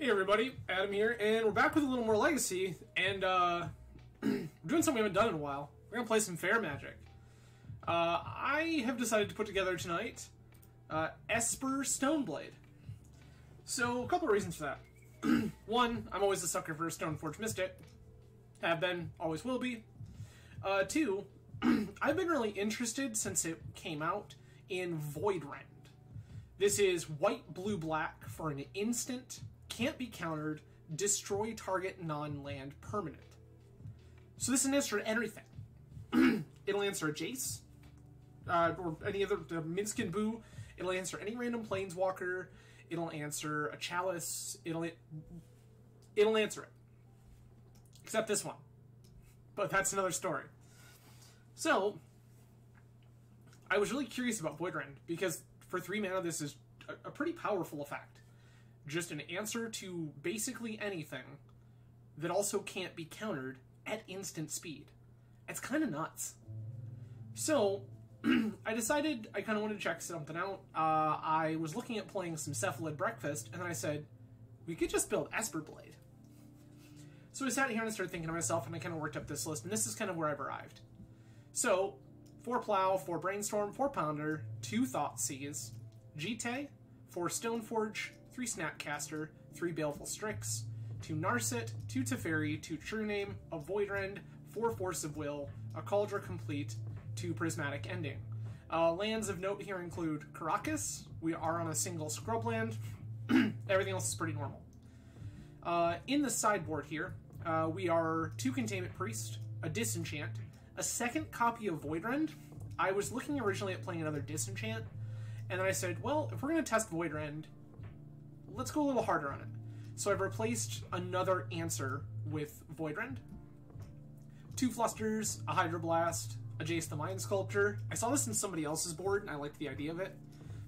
Hey everybody, Adam here, and we're back with a little more Legacy, and we're doing something we haven't done in a while. We're going to play some Fair Magic. I have decided to put together tonight Esper Stoneblade. So, a couple of reasons for that. One, I'm always a sucker for a Stoneforge Mystic. Have been, always will be. Two, I've been really interested since it came out in Void Rend. This is white, blue, black for an instant, can't be countered, destroy target non-land permanent. So this is an answer to everything. It'll answer a Jace, or any other Minskin Boo. It'll answer any random Planeswalker. It'll answer a Chalice. It'll answer it. Except this one. But that's another story. So, I was really curious about Void Rend, because for 3 mana this is a pretty powerful effect. Just an answer to basically anything that also can't be countered at instant speed. It's kind of nuts. So, I decided I kind of wanted to check something out. I was looking at playing some Cephalid Breakfast, and then I said, we could just build Esper Blade. So I sat here and I started thinking to myself, and I kind of worked up this list, and this is kind of where I've arrived. So, 4 Plow, 4 Brainstorm, 4 Pounder, 2 Thoughtseize, Jite, 4 Stoneforge, 3 Snapcaster, 3 Baleful Strix, 2 Narset, 2 Teferi, 2 True Name, a Void Rend, 4 Force of Will, a Cauldron Complete, 2 Prismatic Ending. Lands of note here include Karakas. We are on a single scrubland. Everything else is pretty normal. In the sideboard here, we are 2 Containment Priest, a Disenchant, a second copy of Void Rend. I was looking originally at playing another Disenchant, and then I said, well, if we're going to test Void Rend, let's go a little harder on it. So I've replaced another answer with Void Rend. 2 Flusters, a Hydroblast, a Jace the Mind Sculptor. I saw this in somebody else's board, and I liked the idea of it,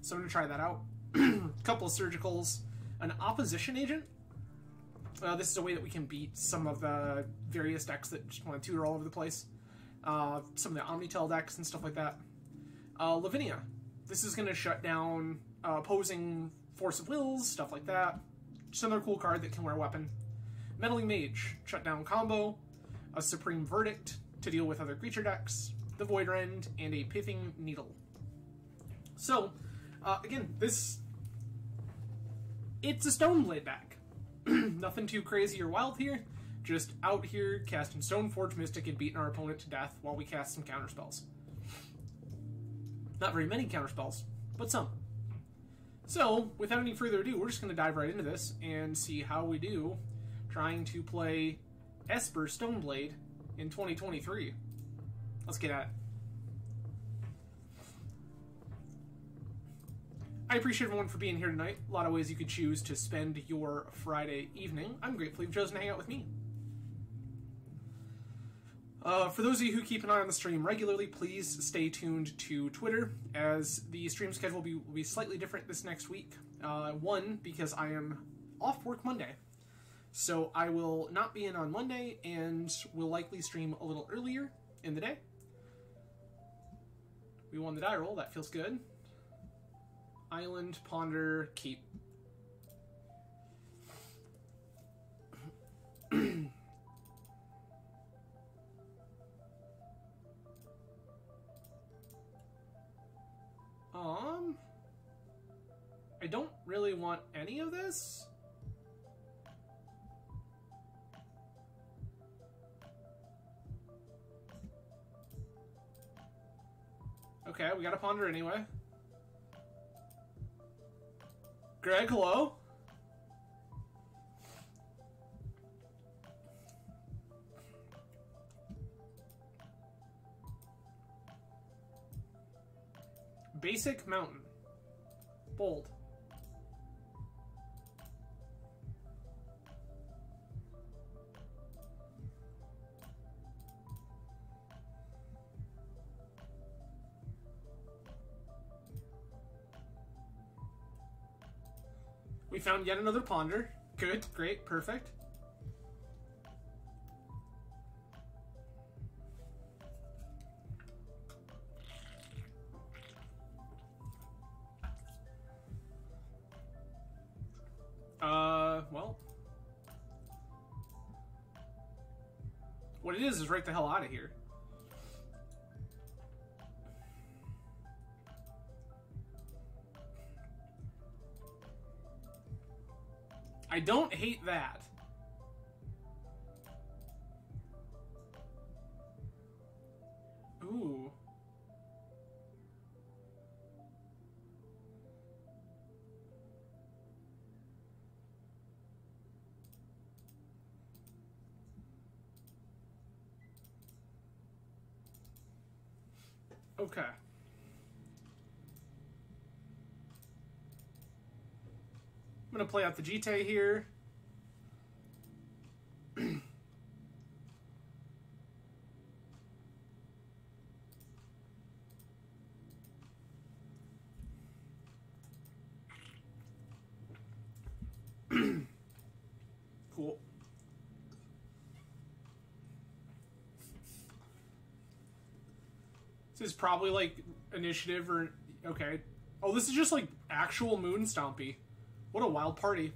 so I'm going to try that out. A couple of Surgicals, an Opposition Agent. This is a way that we can beat some of the various decks that just want to tutor all over the place. Some of the Omnitel decks and stuff like that. Lavinia. This is going to shut down opposing Force of Wills, stuff like that. Just another cool card that can wear a weapon. Meddling Mage, shut down combo. A Supreme Verdict to deal with other creature decks. The Void Rend, and a Pithing Needle. So, again, it's a Stoneblade deck. Nothing too crazy or wild here. Just out here casting Stoneforge Mystic and beating our opponent to death while we cast some counterspells. Not very many counterspells, but some. So, without any further ado, we're just going to dive right into this and see how we do trying to play Esper Stoneblade in 2023. Let's get at it. I appreciate everyone for being here tonight. A lot of ways you could choose to spend your Friday evening. I'm grateful you've chosen to hang out with me. For those of you who keep an eye on the stream regularly, please stay tuned to Twitter, as the stream schedule will be slightly different this next week. One, because I am off work Monday, so I will not be in on Monday, and will likely stream a little earlier in the day. We won the die roll, that feels good. Island, Ponder, Keep. I don't really want any of this. Okay, we got a Ponder anyway. Greg, hello? Basic Mountain. Bold. We found yet another Ponder. Good, great, perfect. Well. What it is right the hell out of here. I don't hate that. Ooh. Okay. I'm gonna play out the Jite here. Cool. This is probably like initiative or okay. Oh, this is just like actual Moon Stompy. What a wild party.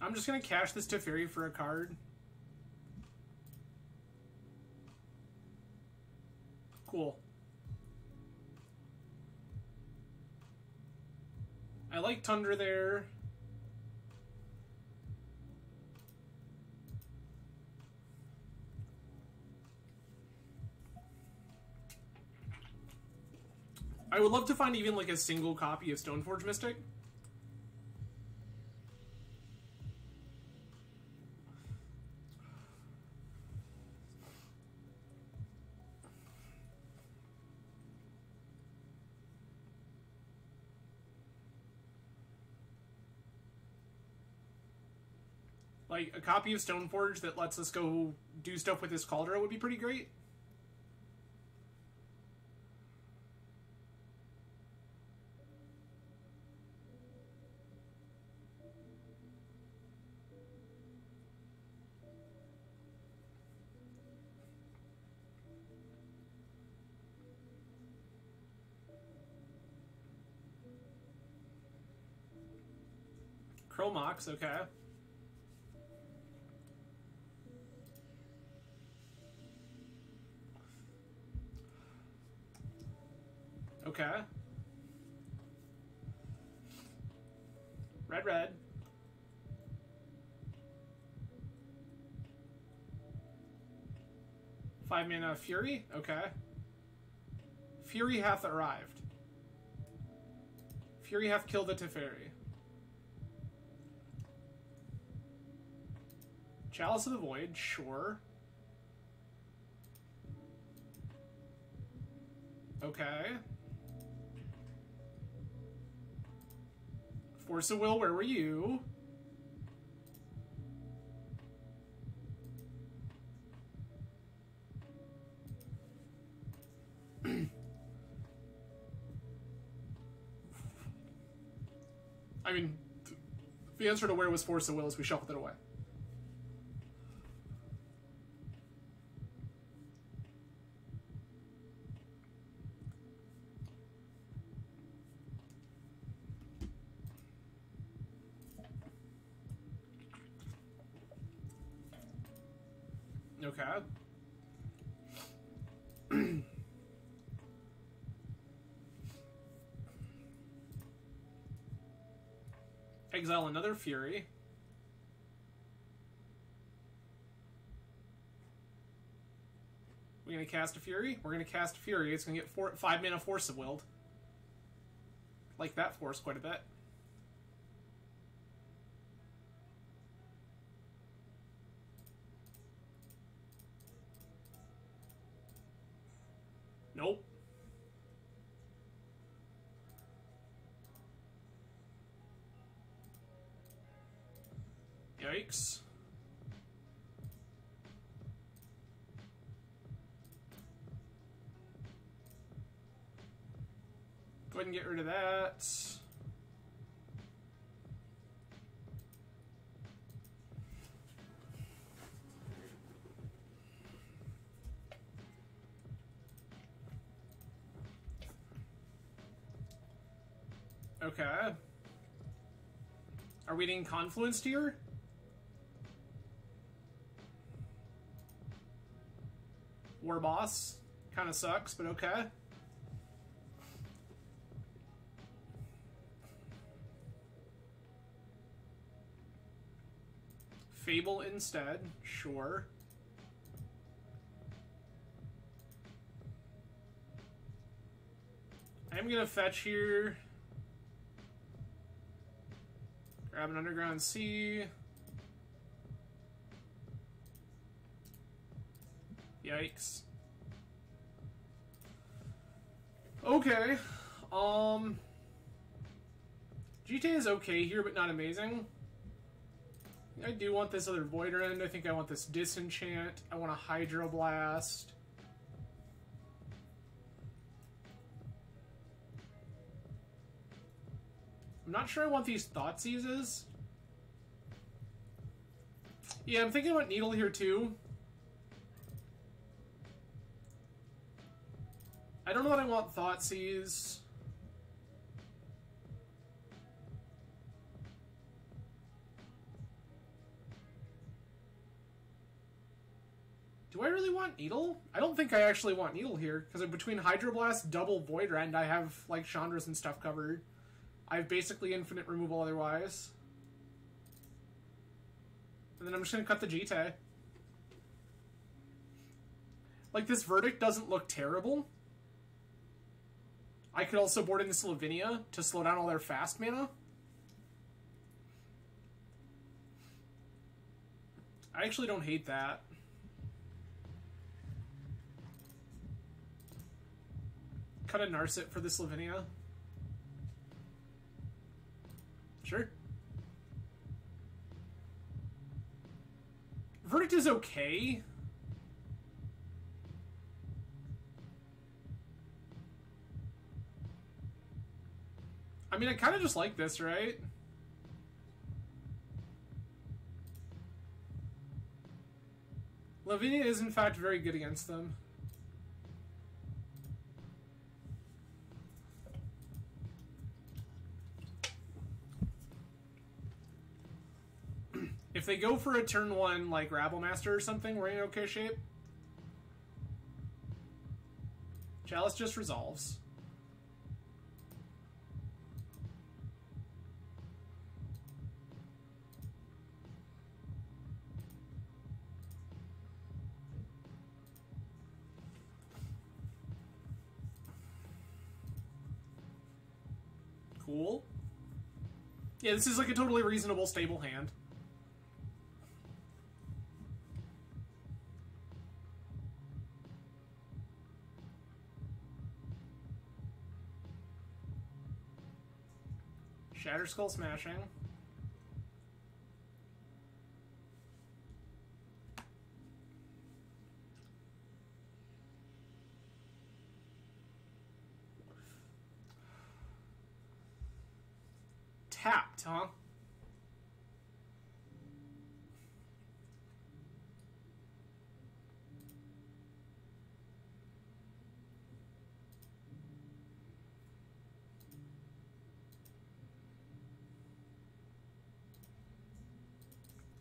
I'm just gonna cash this Teferi for a card. Cool. I like Tundra there. I would love to find even like a single copy of Stoneforge Mystic. Like, a copy of Stoneforge that lets us go do stuff with this Cauldron would be pretty great. Chromox, okay. Okay. Red. 5 mana Fury? Okay. Fury hath arrived. Fury hath killed the Teferi. Chalice of the Void, sure. Okay. Force of Will, where were you? I mean, the answer to where was Force of Will is we shuffled it away. Okay. Exile another Fury. We're gonna cast a Fury? We're gonna cast a Fury. It's gonna get 5 mana Force of Willed. Like that force quite a bit. Nope. Yikes. ahead and get rid of that. Okay. Are we getting confluenced here? War boss. Kind of sucks, but okay. Fable instead. Sure. I'm gonna fetch here. Grab an Underground Sea. Yikes. Okay. GTA is okay here, but not amazing. I do want this other Void Rend. I think I want this Disenchant. I want a Hydroblast. I'm not sure I want these Thoughtseizes. Yeah, I'm thinking about Needle here too. I don't know what I want Thoughtseize. Do I really want Needle? I don't think I actually want Needle here, because between Hydroblast, double Void Rend, I have like Chandras and stuff covered. I have basically infinite removal otherwise. And then I'm just going to cut the Jite. Like, this Verdict doesn't look terrible. I could also board in this Lavinia to slow down all their fast mana. I actually don't hate that. Cut a Narset for this Lavinia. Sure. Verdict is okay. I mean, I kind of just like this, right? Lavinia is, in fact, very good against them. If they go for a turn 1, like, Rabblemaster or something, we're in okay shape. Chalice just resolves. Cool. Yeah, this is like a totally reasonable, stable hand. Shatter Skull Smashing. Tapped, huh?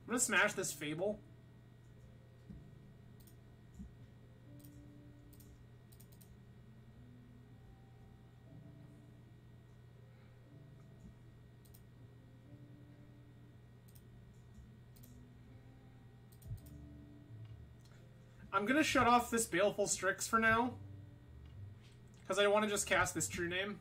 I'm gonna smash this Fable. I'm gonna shut off this Baleful Strix for now, because I want to just cast this True Name.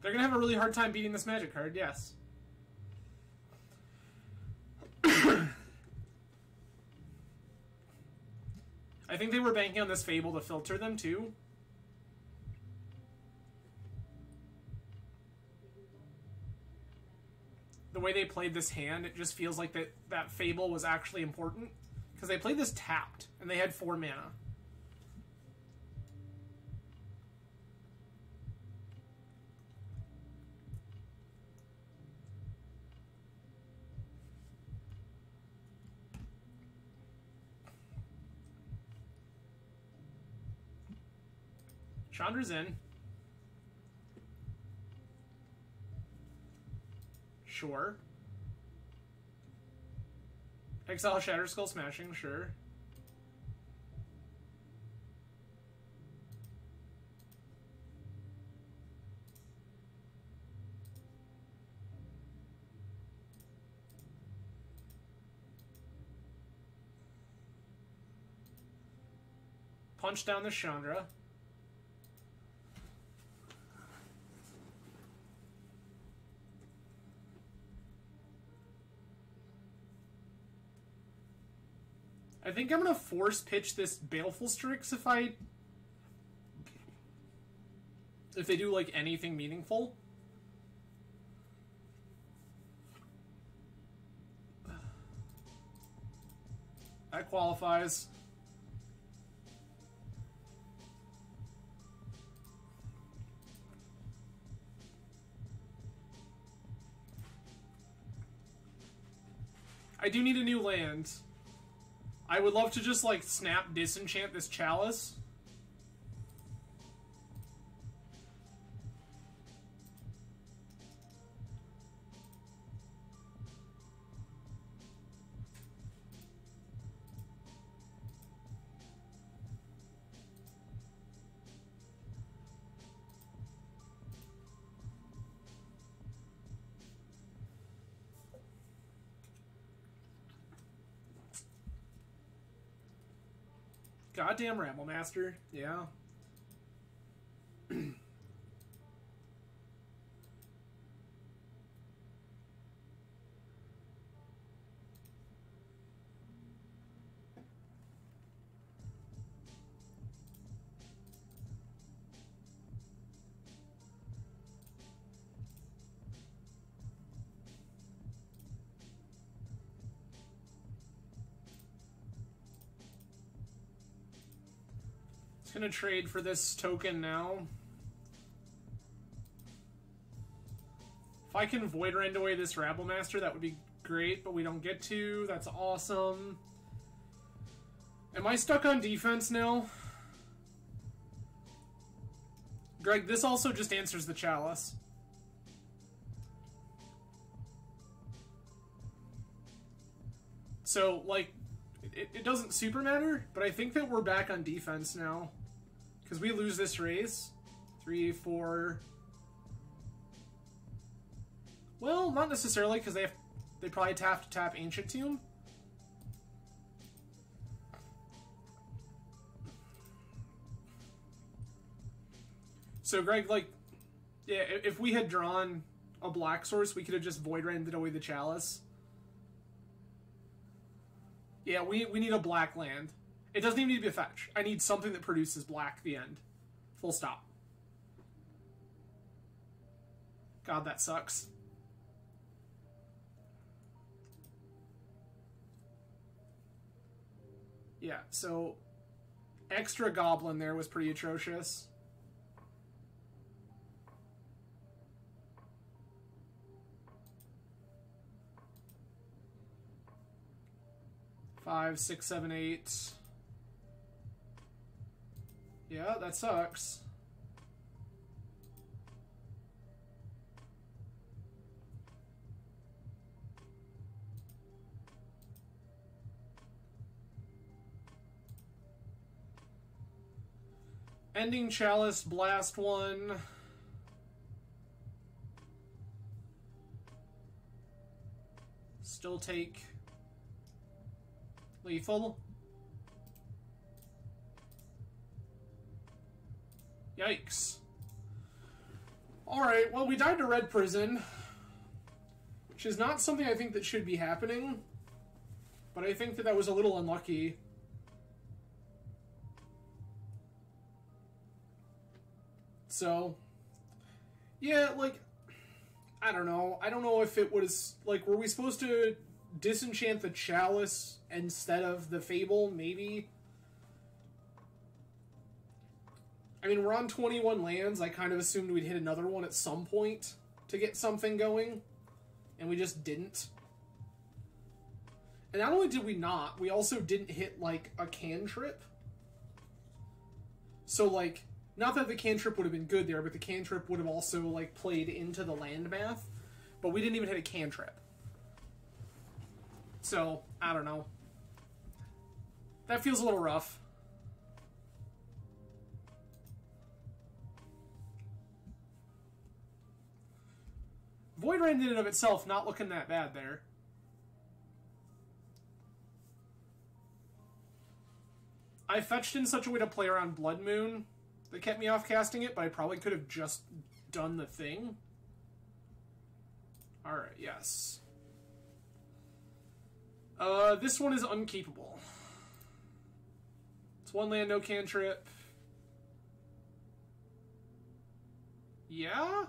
They're gonna have a really hard time beating this Magic card, yes. I think they were banking on this Fable to filter them, too. the way they played this hand, it just feels like that Fable was actually important. Because they played this tapped, and they had 4 mana. Chandra's in. Sure. Exile Shatter Skull Smashing, sure. Punch down the Chandra. I think I'm gonna force pitch this Baleful Strix if they do like anything meaningful. That qualifies. I do need a new land. I would love to just, like, snap disenchant this Chalice. Goddamn Rabble Master, yeah. Gonna trade for this token now. If I can Void Rend away this Rabble Master, that would be great, but we don't get to. That's awesome. Am I stuck on defense now? Greg, this also just answers the Chalice. So, like, it doesn't super matter, but I think that we're back on defense now. Because we lose this race. 3, 4... Well, not necessarily, because they probably have to tap Ancient Tomb. So, Greg, like, yeah, if we had drawn a black source, we could have just Void Rended away the Chalice. Yeah, we need a black land. It doesn't even need to be a fetch. I need something that produces black, the end. Full stop. God, that sucks. Yeah, so extra goblin there was pretty atrocious. Five, 6, 7, 8. Yeah, that sucks. Ending Chalice, blast 1. Still take lethal. Yikes. Alright, well, we died to Red Prison, which is not something I think that should be happening, but I think that that was a little unlucky. So, yeah, like, I don't know. I don't know if it was, like, were we supposed to disenchant the Chalice instead of the Fable? Maybe. I mean, we're on 21 lands. I kind of assumed we'd hit another one at some point to get something going, and we just didn't. And not only did we not, we also didn't hit, like, a cantrip. So, like, not that the cantrip would have been good there, but the cantrip would have also, like, played into the land math. But we didn't even hit a cantrip. So, I don't know. That feels a little rough. Void Rend in and of itself not looking that bad there. I fetched in such a way to play around Blood Moon that kept me off casting it, but I probably could have just done the thing. Alright, yes. This one is unkeepable. It's one land, no cantrip. Yeah?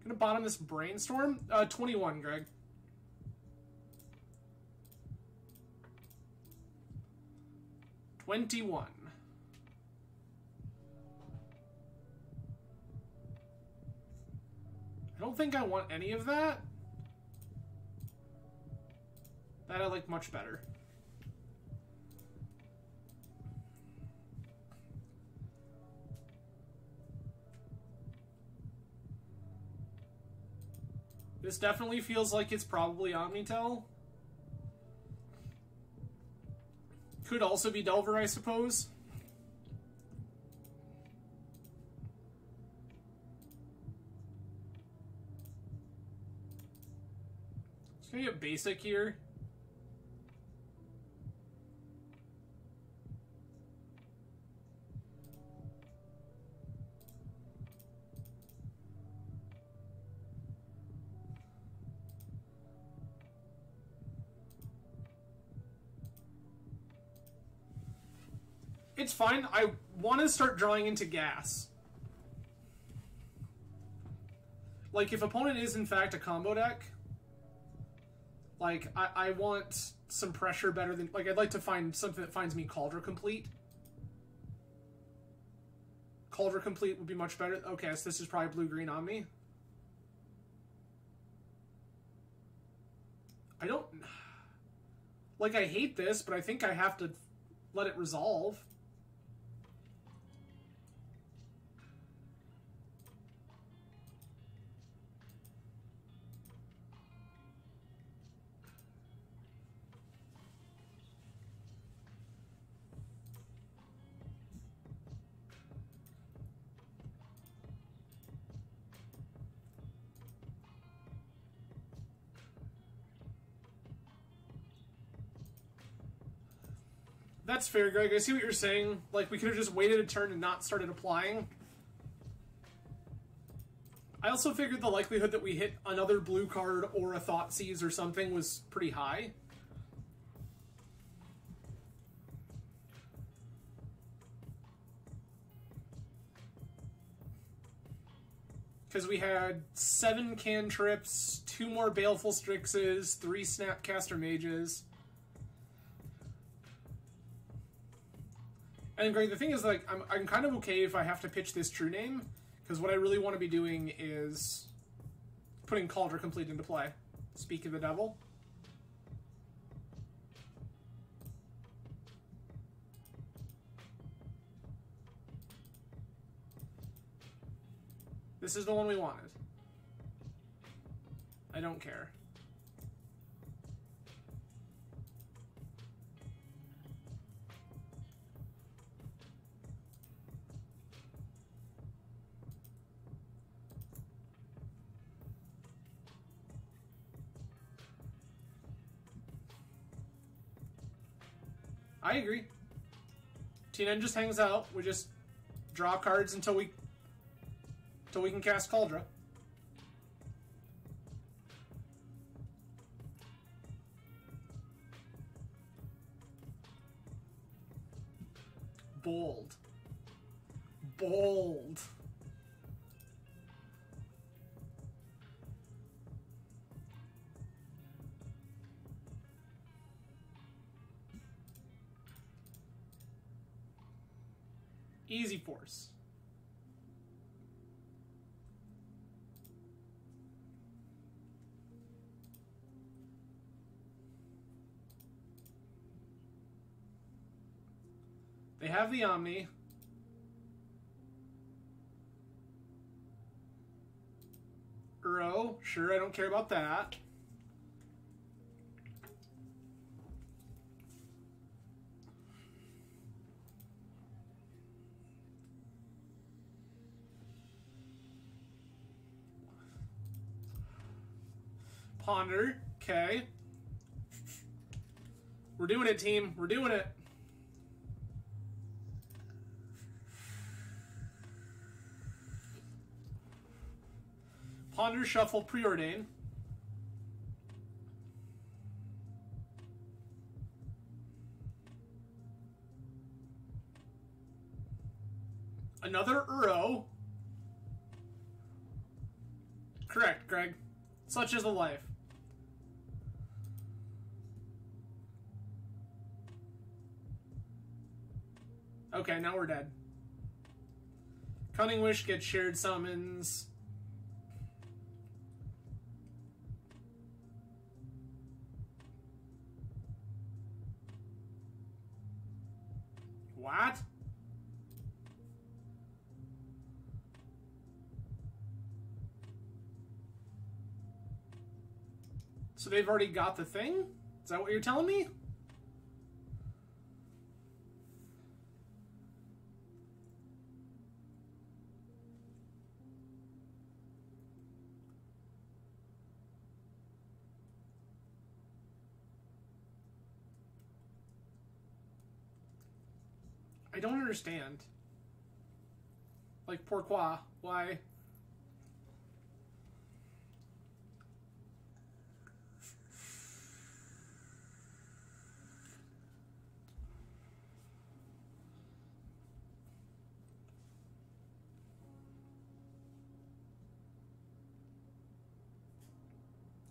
Gonna bottom this Brainstorm. 21, Greg. $21. I don't think I want any of that. That I like much better. This definitely feels like it's probably Omnitel. Could also be Delver, I suppose. Just gonna get basic here. It's fine. I want to start drawing into gas. Like, if opponent is in fact a combo deck, like, I want some pressure better than... Like, I'd like to find something that finds me Cauldron Complete. Cauldron Complete would be much better. Okay, so this is probably blue-green on me. I don't... Like, I hate this, but I think I have to let it resolve. That's fair, Greg. I see what you're saying. Like, we could have just waited a turn and not started applying. I also figured the likelihood that we hit another blue card or a Thoughtseize or something was pretty high. Because we had 7 cantrips, 2 more Baleful Strixes, 3 Snapcaster Mages. And Greg, the thing is, like, I'm kind of okay if I have to pitch this True Name, because what I really want to be doing is putting Cauldron Complete into play. Speak of the Devil. This is the one we wanted. I don't care. I agree. TNN just hangs out. We just draw cards until we can cast Cauldron. Bold. Bold. Easy force. They have the Omni. Uro, sure, I don't care about that. Ponder, okay. We're doing it, team. We're doing it. Ponder, shuffle, preordain. Another Uro. Correct, Greg. Such is the life. Okay, now we're dead. Cunning Wish gets shared summons. What? So they've already got the thing? Is that what you're telling me? I don't understand. Like, pourquoi? Why?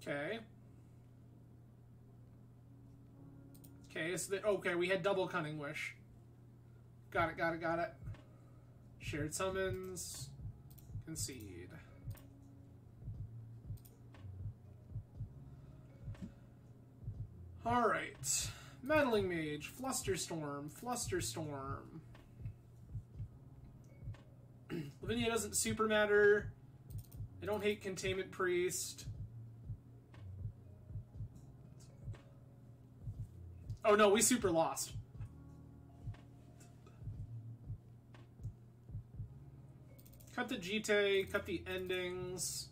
Okay. Okay, so okay, we had double Cunning Wish. Got it, got it, got it. Shared summons. Concede. Alright. Meddling Mage. Flusterstorm. Flusterstorm. Lavinia doesn't super matter. I don't hate Containment Priest. Oh no, we super lost. Cut the Jite, cut the endings.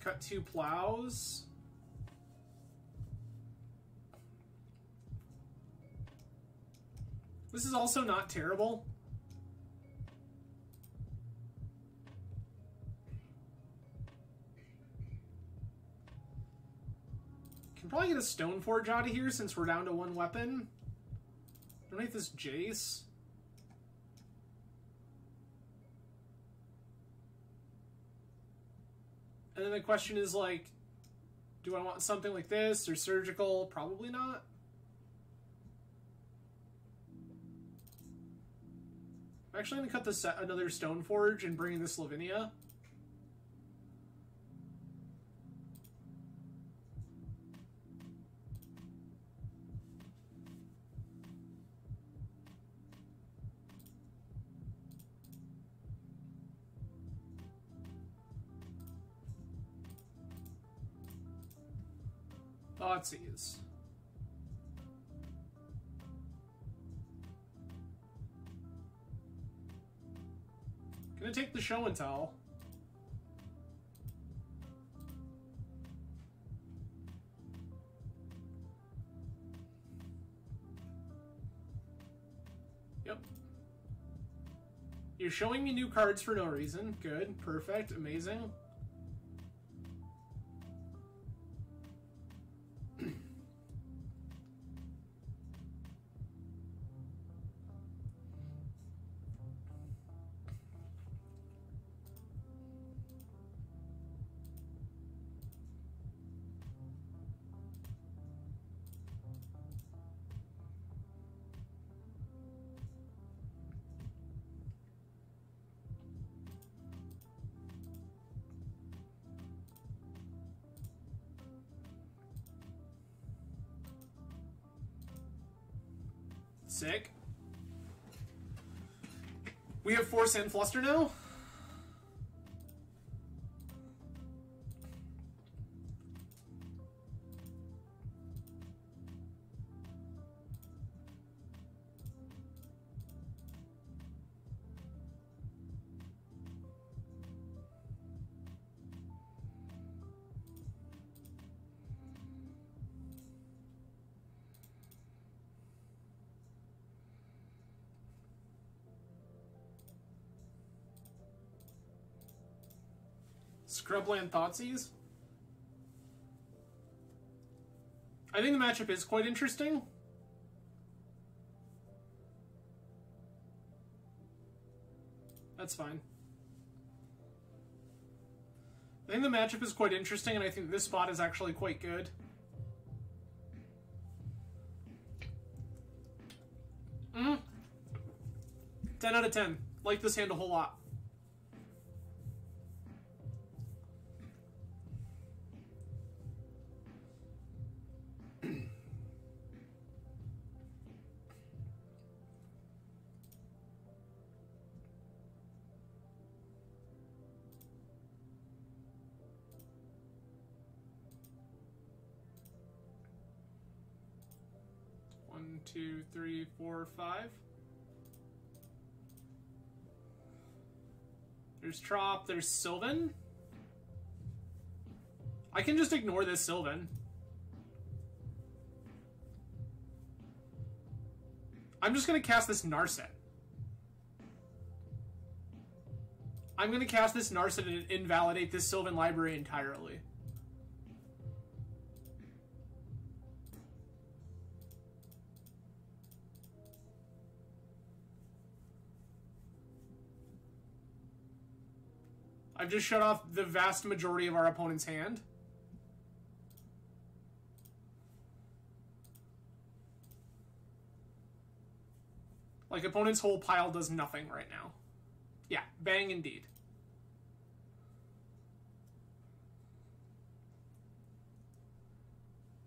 Cut 2 plows. This is also not terrible. Can probably get a Stoneforge out of here since we're down to 1 weapon. Donate this Jace. And then the question is, like, do I want something like this or surgical? Probably not. I'm actually going to cut this another Stoneforge and bring in this Lavinia. Thoughtseize. Gonna take the show and tell. Yep. You're showing me new cards for no reason. Good, perfect, amazing. Sick. We have Force and Fluster now. Scrubland Thoughtseize. I think the matchup is quite interesting. That's fine. I think the matchup is quite interesting, and I think this spot is actually quite good. Mm. 10 out of 10. Like this hand a whole lot. One, two, three, four, five. There's Trop, there's Sylvan. I can just ignore this Sylvan. I'm just gonna cast this Narset. I'm gonna cast this Narset and invalidate this Sylvan library entirely. I've just shut off the vast majority of our opponent's hand. Like, opponent's whole pile does nothing right now. Yeah, bang indeed.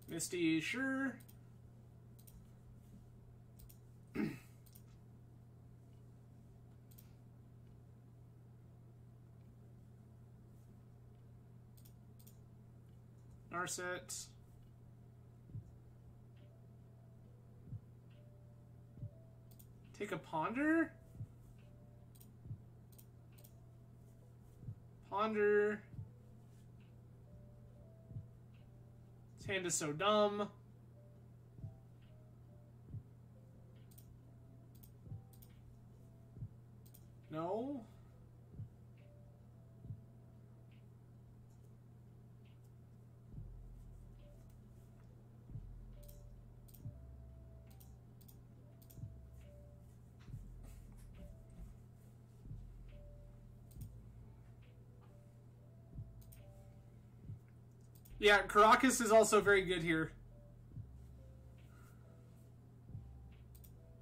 Misty, sure. Narset. Take a Ponder. Ponder. This hand is so dumb. No. Yeah, Caracas is also very good here.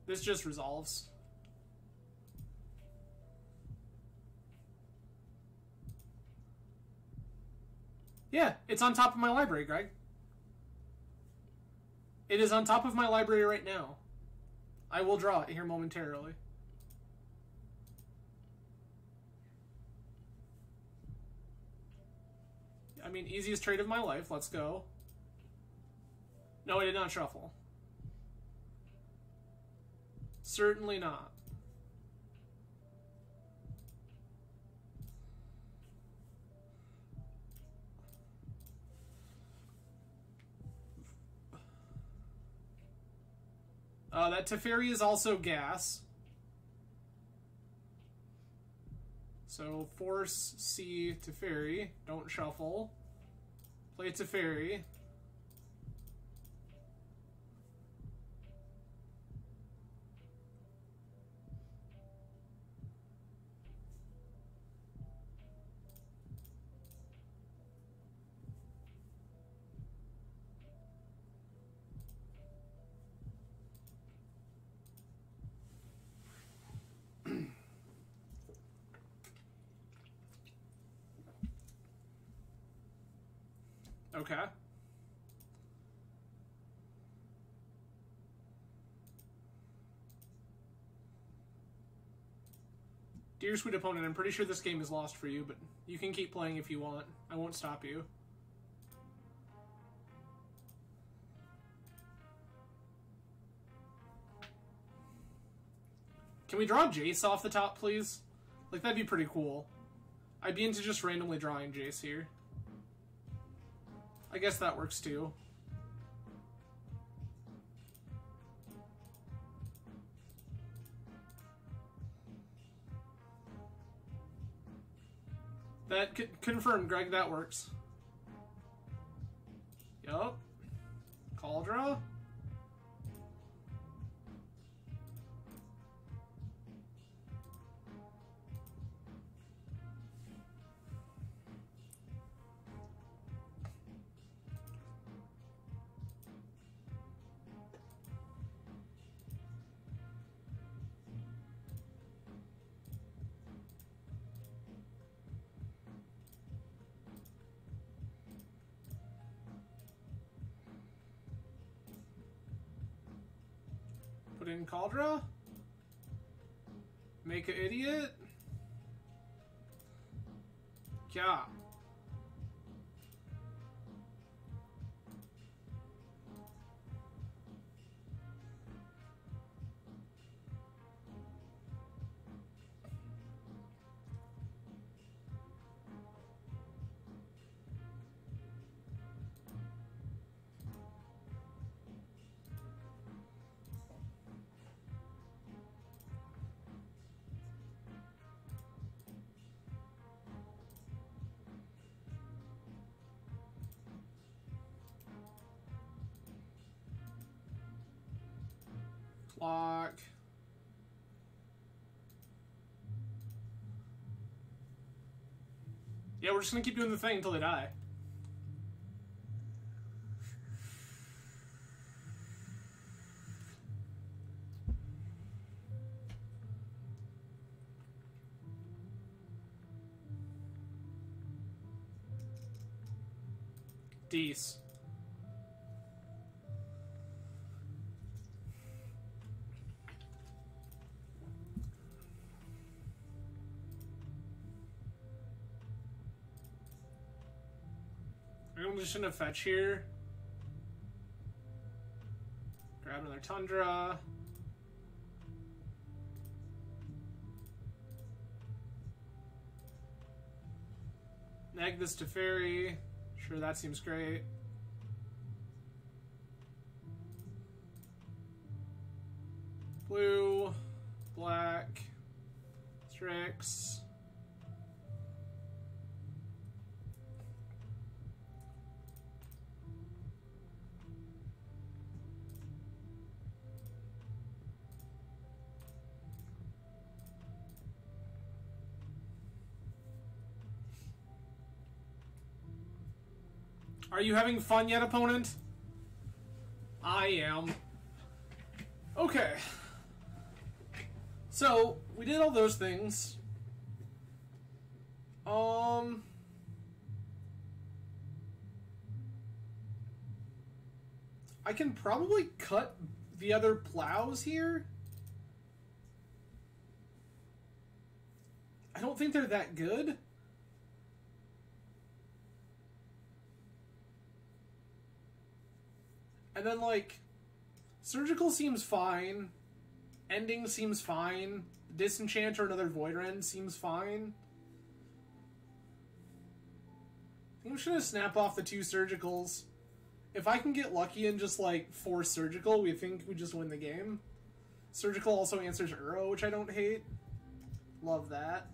This just resolves. Yeah, it's on top of my library, Greg. It is on top of my library right now. I will draw it here momentarily. I mean, easiest trade of my life. Let's go. No, I did not shuffle. Certainly not. That Teferi is also gas. So force C Teferi. Don't shuffle. Play Teferi. Okay. Dear sweet opponent, I'm pretty sure this game is lost for you, but you can keep playing if you want. I won't stop you. Can we draw Jace off the top, please? Like, that'd be pretty cool. I'd be into just randomly drawing Jace here. I guess that works too. That confirmed, Greg, that works. Yup. Cauldra. Put in Cauldra. Make an idiot. Yeah. Clock. Yeah, we're just gonna keep doing the thing until they die. Dece. I'm just gonna fetch here. Grab another Tundra. Nag this to Fairy. Sure, that seems great. Blue, black, Strix. Are you having fun yet, opponent? I am. Okay. So, we did all those things. I can probably cut the other plows here. I don't think they're that good. And then, like, Surgical seems fine. Ending seems fine. Disenchant or another Void Rend seems fine. I think I'm just gonna snap off the 2 Surgicals. If I can get lucky and just, like, force Surgical, we think we just win the game. Surgical also answers Uro, which I don't hate. Love that.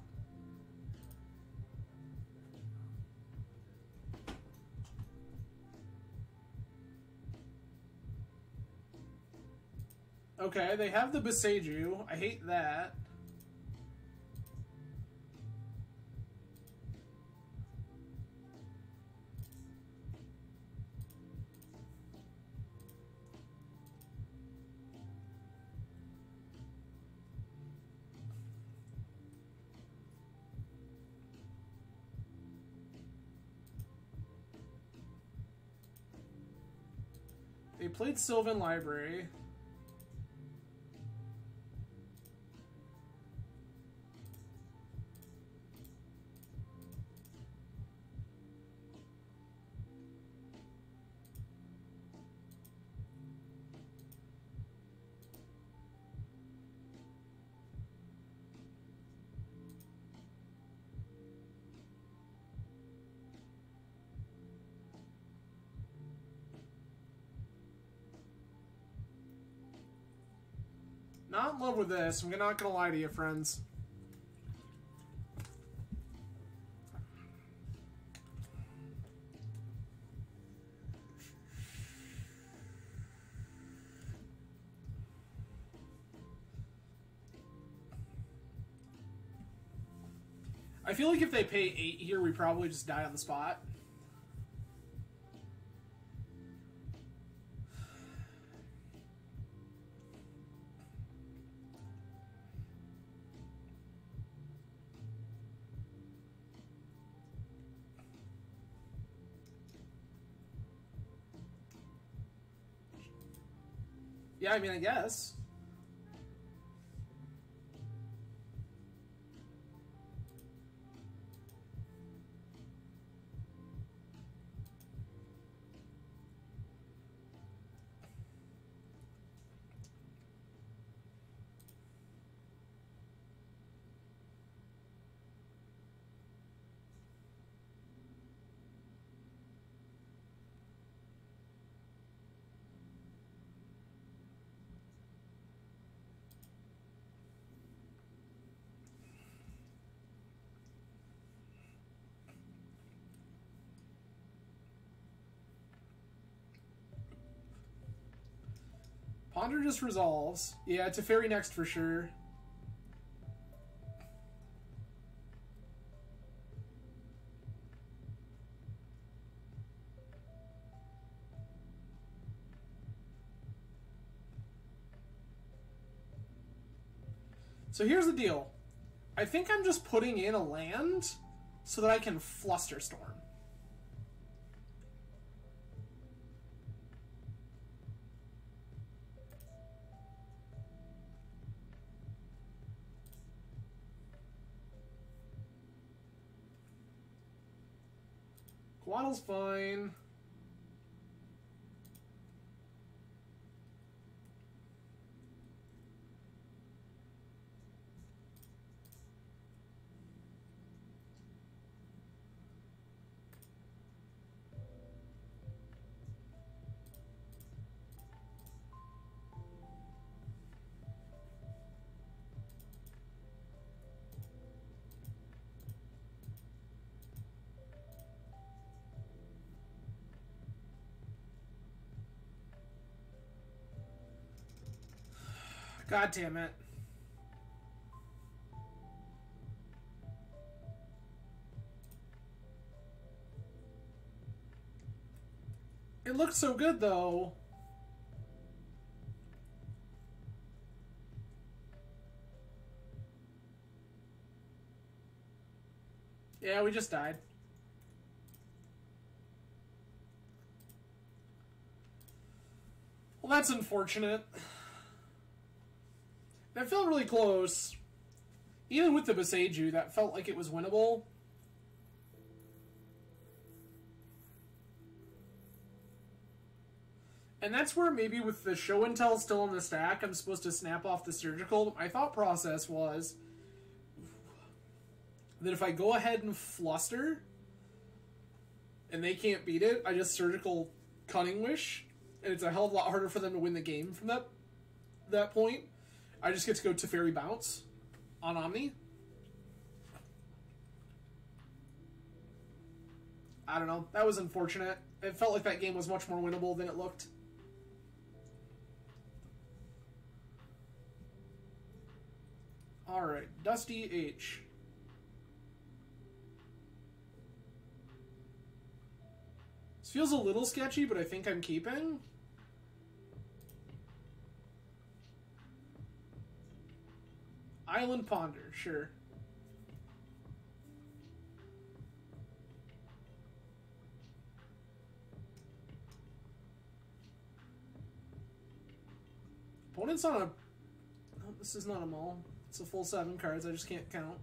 Okay, they have the Beseiju. I hate that. They played Sylvan Library. Not in love with this. I'm not gonna lie to you, friends. I feel like if they pay 8 here, we probably just die on the spot. Yeah, I mean, I guess. Ponder just resolves. Yeah, it's a fairy next for sure. So here's the deal. I think I'm just putting in a land so that I can Flusterstorm. Waddle's fine. God damn it. It looked so good, though. Yeah, we just died. Well, that's unfortunate. That felt really close. Even with the Beseiju, that felt like it was winnable. And that's where maybe with the show and tell still in the stack, I'm supposed to snap off the surgical. My thought process was that if I go ahead and fluster and they can't beat it, I just surgical Cunning Wish, and it's a hell of a lot harder for them to win the game from that point. I just get to go Teferi Bounce on Omni. I don't know. That was unfortunate. It felt like that game was much more winnable than it looked. Alright, Dusty H. This feels a little sketchy, but I think I'm keeping. Island Ponder, sure. Opponent's on a... No, this is not a mall. It's a full 7 cards, I just can't count.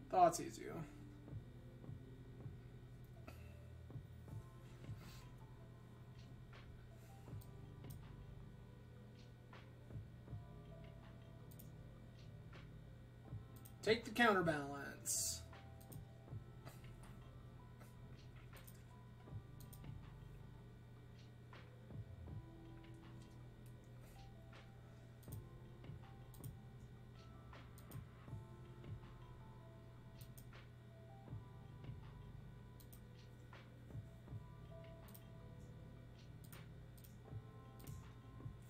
Thoughts easy. Take the counterbalance.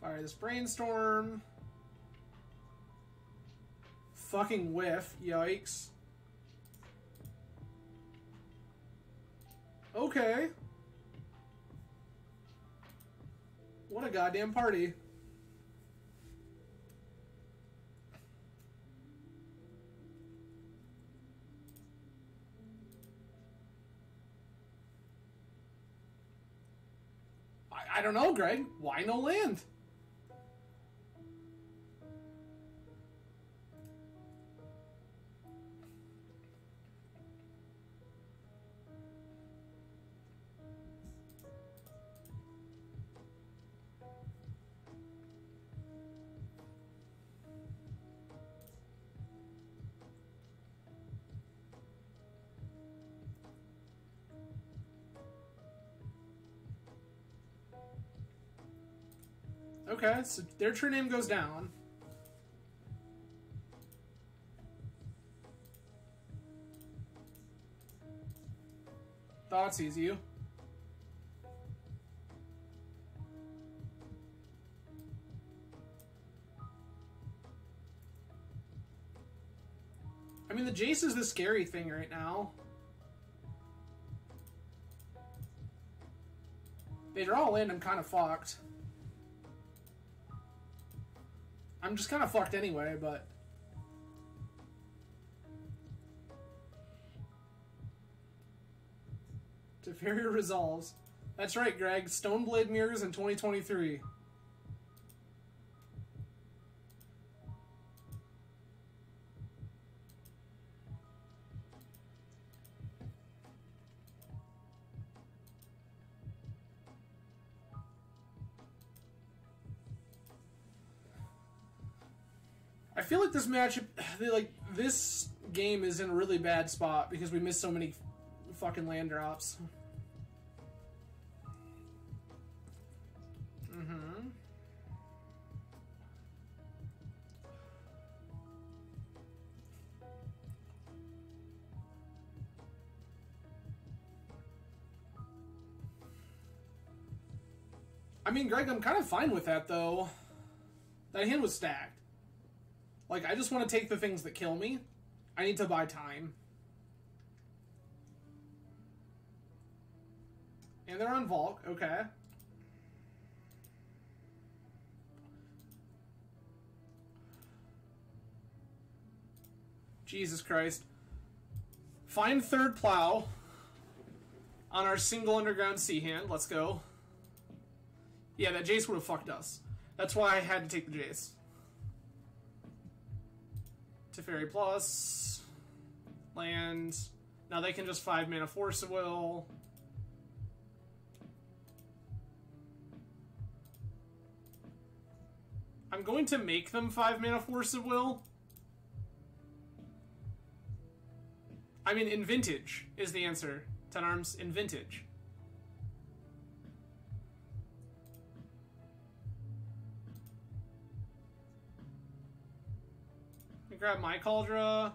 Fire this brainstorm. Fucking whiff. Yikes. Okay. What a goddamn party. I don't know, Greg. Why no land? Okay, so their true name goes down. Thought sees you. I mean, the Jace is the scary thing right now. They draw land, I'm kind of fucked. I'm just kind of fucked anyway, but... Teferi resolves. That's right, Greg. Stoneblade mirrors in 2023. I feel like this matchup, this game is in a really bad spot because we missed so many fucking land drops. I mean, Greg, I'm kind of fine with that, though. That hand was stacked. Like, I just want to take the things that kill me. I need to buy time. And they're on Volk, okay. Jesus Christ. Find third plow on our single underground sea hand. Let's go. Yeah, that Jace would have fucked us. That's why I had to take the Jace. Teferi plus. Land. Now they can just 5 mana Force of Will. I'm going to make them 5 mana Force of Will. I mean, in Vintage is the answer. 10 arms in Vintage. Grab my Cauldra.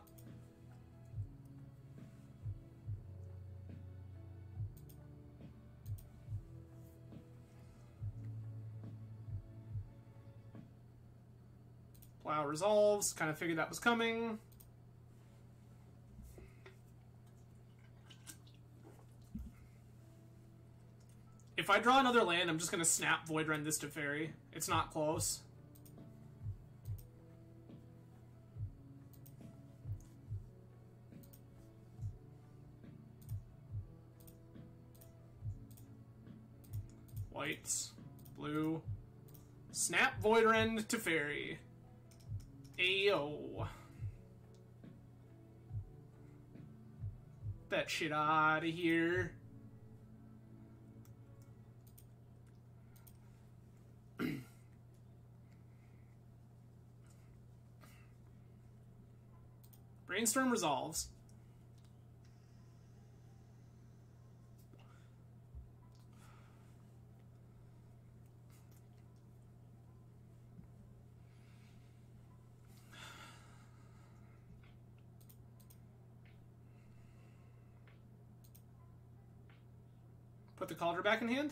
Plow resolves. Kind of figured that was coming. If I draw another land, I'm just going to snap Void Rend this Teferi. It's not close. White, blue, snap Void Rend Teferi. Ayo. That shit out of here. Rainstorm resolves. Put the Cauldron back in hand.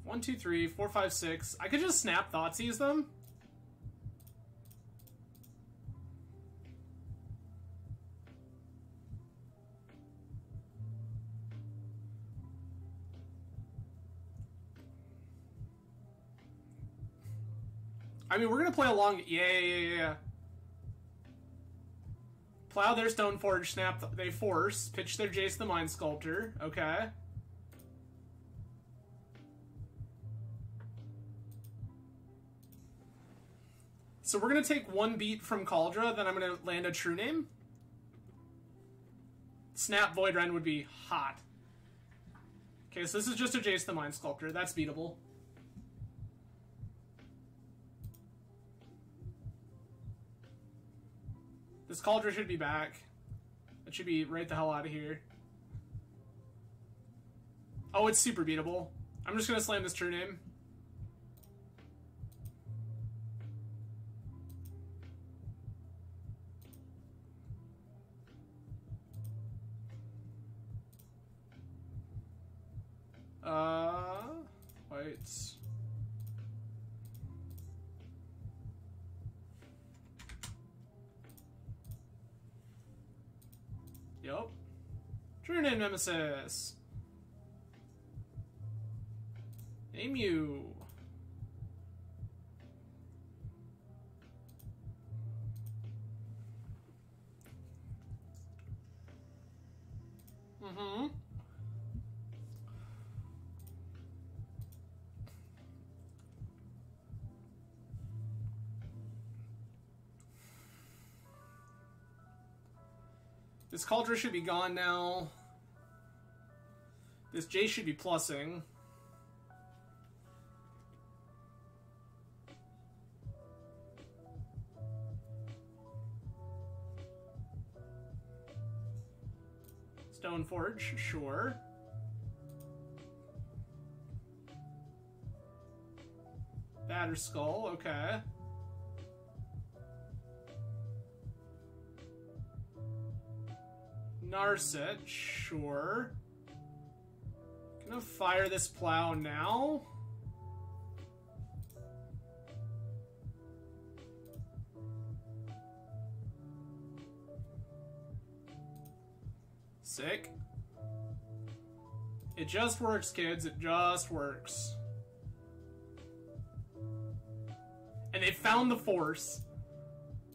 One, two, three, four, five, six. I could just snap Thoughtseize them. I mean, we're gonna play along. Yeah. Plow their Stoneforge, snap. They force. Pitch their Jace the Mind Sculptor. Okay. So we're gonna take one beat from Cauldron, then I'm gonna land a True Name. Snap Void Rend would be hot. Okay, so this is just a Jace the Mind Sculptor. That's beatable. This Cauldron should be back. It should be right the hell out of here. Oh, it's super beatable. I'm just gonna slam this True Name. Wait. Yup. True Name Nemesis. Emu. Mm-hmm. This Cauldron should be gone now. This J should be plussing. Stoneforge, sure. Batter Skull, okay. Narset, sure. Gonna fire this Plow now. Sick. It just works, kids. It just works. And they found the Force.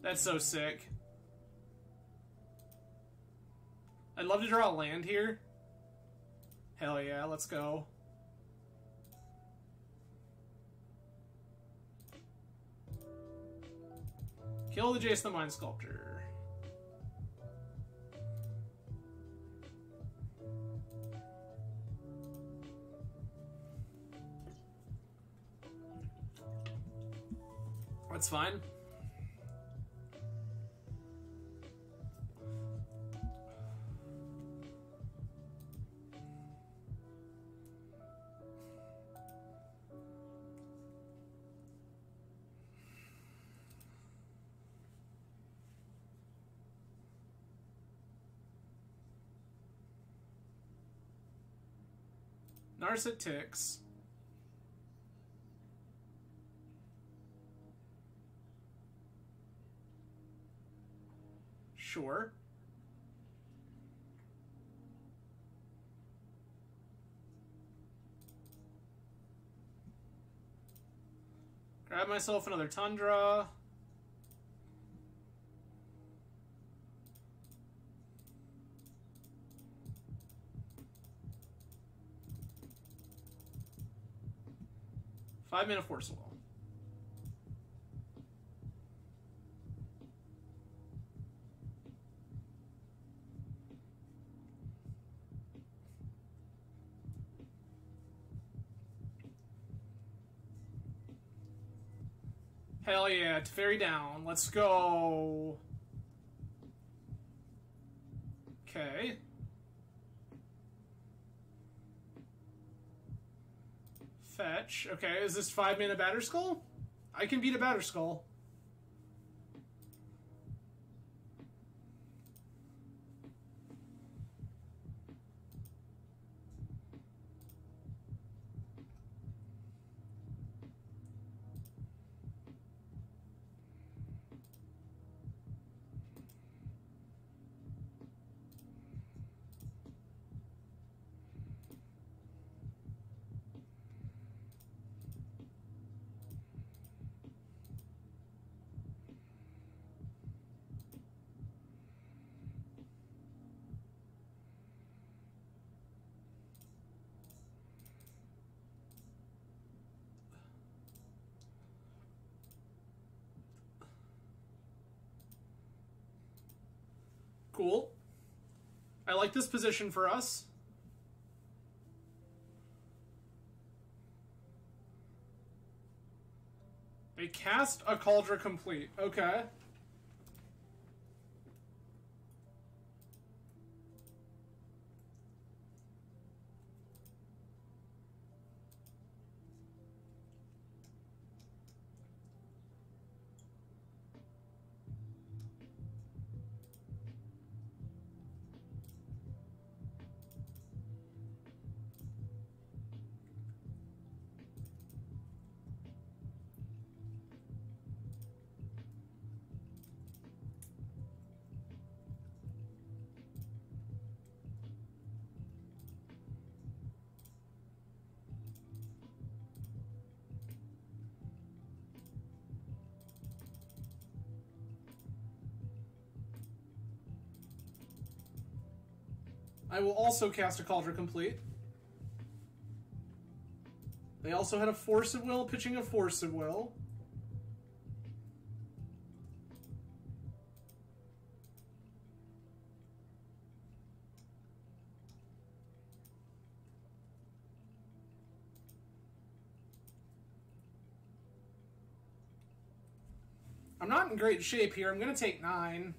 That's so sick. I'd love to draw a land here. Hell yeah, let's go. Kill the Jace the Mind Sculptor. That's fine. Narset ticks. Sure. Grab myself another Tundra. 5 mana Force of Will. Hell yeah, Teferi down. Let's go. Okay. Fetch. Okay, is this 5 mana Batterskull? I can beat a Batterskull. Cool. I like this position for us. They cast a Cauldron Complete. Okay. I will also cast a Cauldron Complete. They also had a Force of Will, pitching a Force of Will. I'm not in great shape here. I'm going to take 9.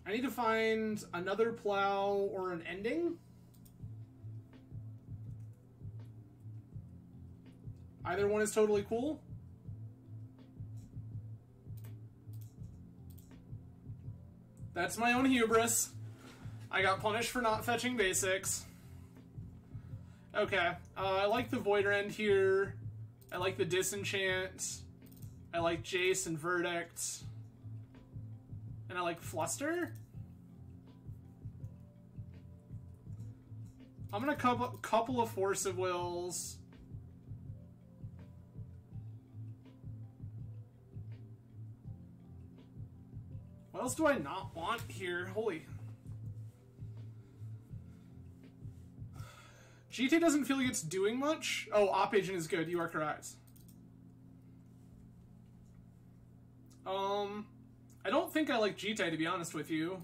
I need to find another plow or an ending. Either one is totally cool. That's my own hubris. I got punished for not fetching basics. Okay, I like the Void Rend here. I like the Disenchant. I like Jace and Verdict. And I like Fluster. I'm gonna couple of Force of Wills. What else do I not want here? Holy. GT doesn't feel like it's doing much. Oh, Op Agent is good. You are correct. I don't think I like GT, to be honest with you.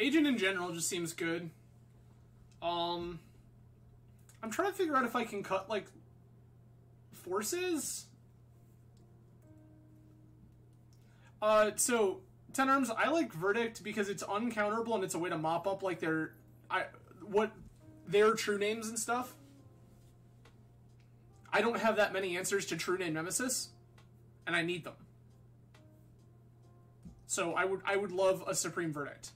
Agent in general just seems good. I'm trying to figure out if I can cut, like, forces. So, 10 Arms, I like Verdict because it's uncounterable and it's a way to mop up, like, their true names and stuff. I don't have that many answers to True Name Nemesis, and I need them. So I would love a Supreme Verdict.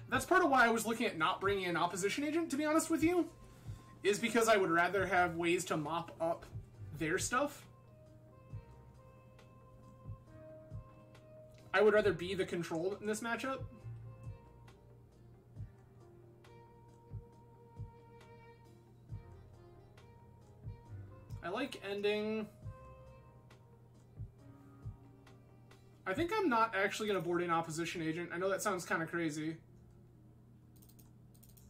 That's part of why I was looking at not bringing an Opposition Agent, to be honest with you, is because I would rather have ways to mop up their stuff. I would rather be the control in this matchup. like ending... I think I'm not actually going to board in Opposition Agent. I know that sounds kind of crazy.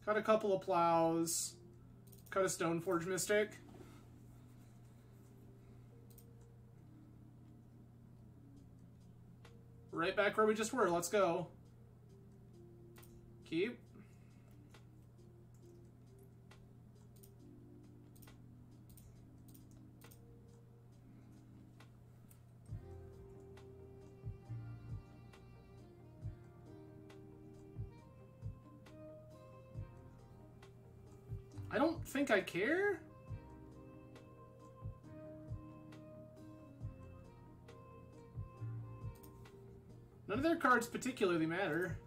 Cut a couple of Plows. Cut a Stoneforge Mystic. Right back where we just were. Let's go. Keep. I don't think I care. None of their cards particularly matter.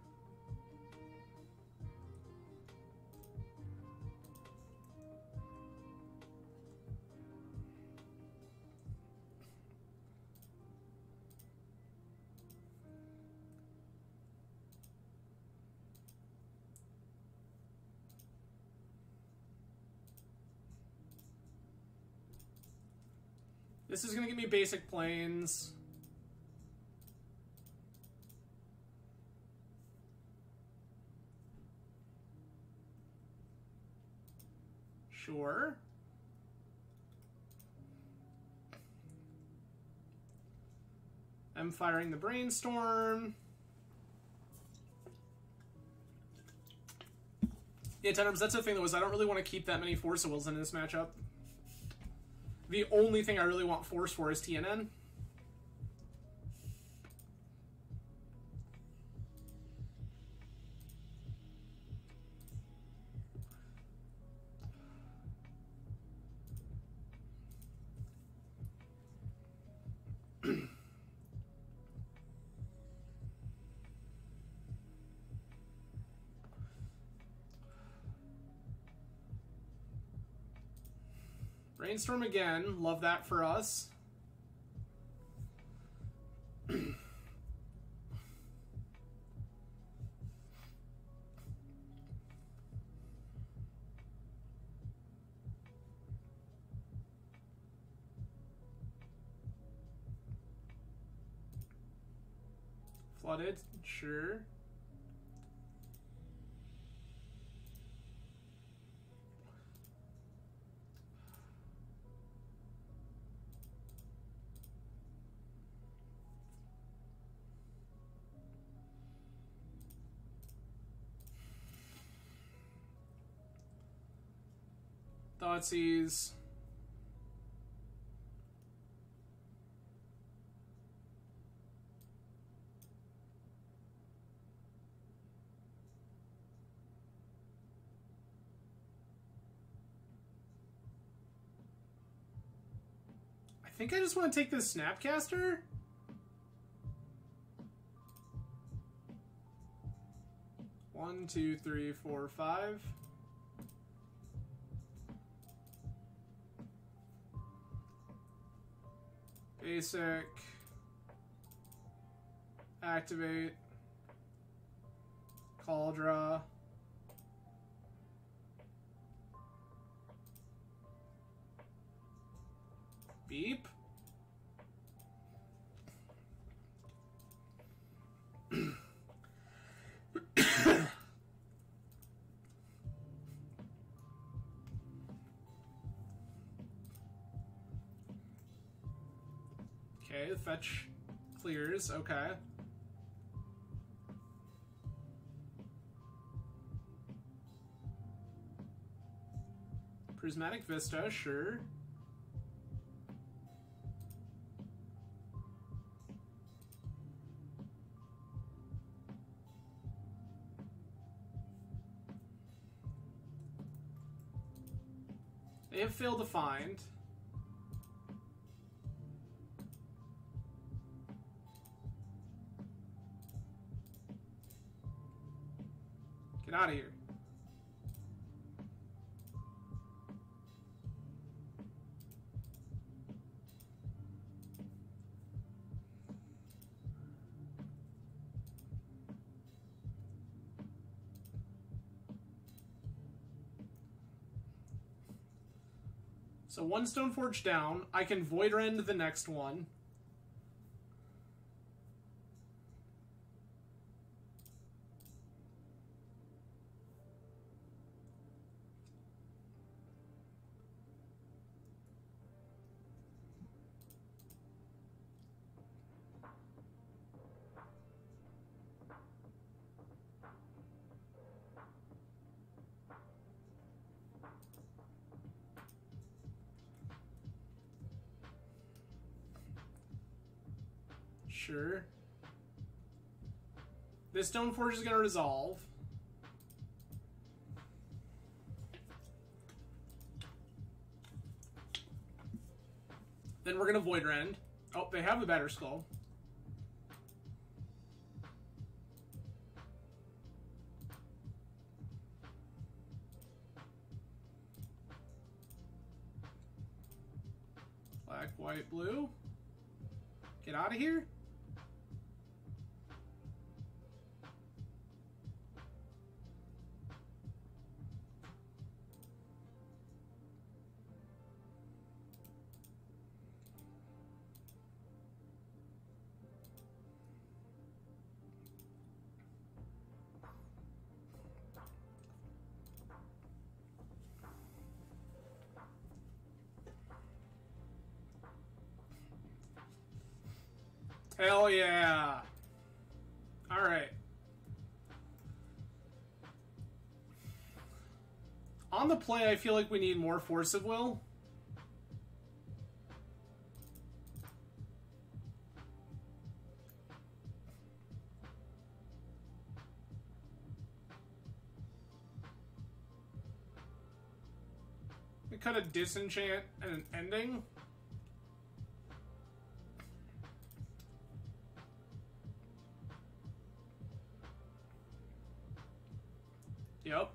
This is going to give me basic planes. Sure. I'm firing the Brainstorm. Yeah, Tenors, that's the thing though, is I don't really want to keep that many Force of Wills in this matchup. The only thing I really want Force for is TNN. Brainstorm again. Love that for us. Flooded, sure. Thoughtseize. I think I just want to take this Snapcaster. One, two, three, four, five. Basic. Activate. Call draw. Beep. Okay, the fetch clears, okay. Prismatic Vista, sure. They have failed to find. Get out of here. So one Stoneforge down. I can Void Rend the next one. Sure. This Stoneforge is going to resolve. Then we're going to Void Rend. Oh, they have the Better Skull. Black, white, blue. Get out of here. Hell yeah. Alright. On the play, I feel like we need more Force of Will. We cut a Disenchant and an Ending. Yep.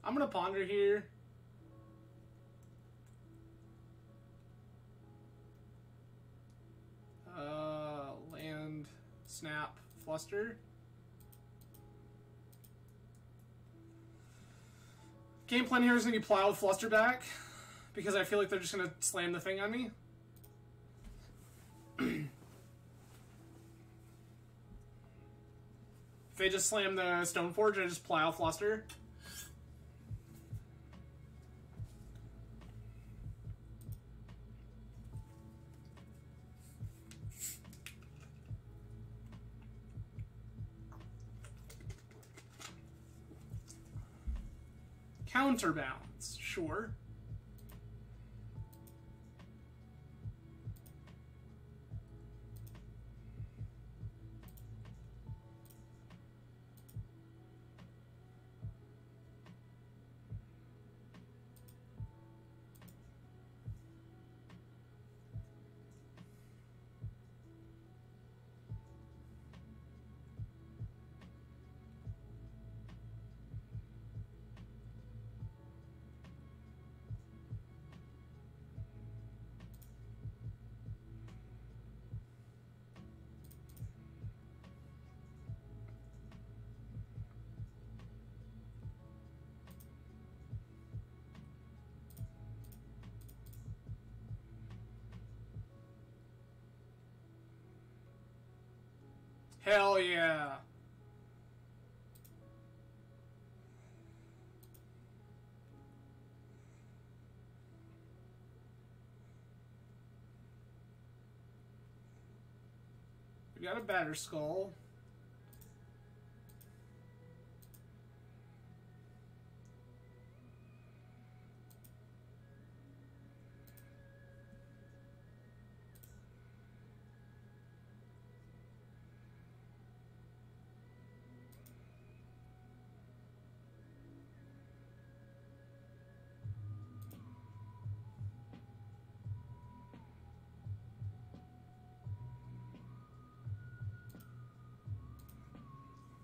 I'm gonna ponder here. Land, snap, fluster. Game plan here is going to be plow with fluster back, because I feel like they're just going to slam the thing on me. If they just slam the Stoneforge, I just plow fluster. Counterbalance, sure. Hell yeah. We got a Batter Skull.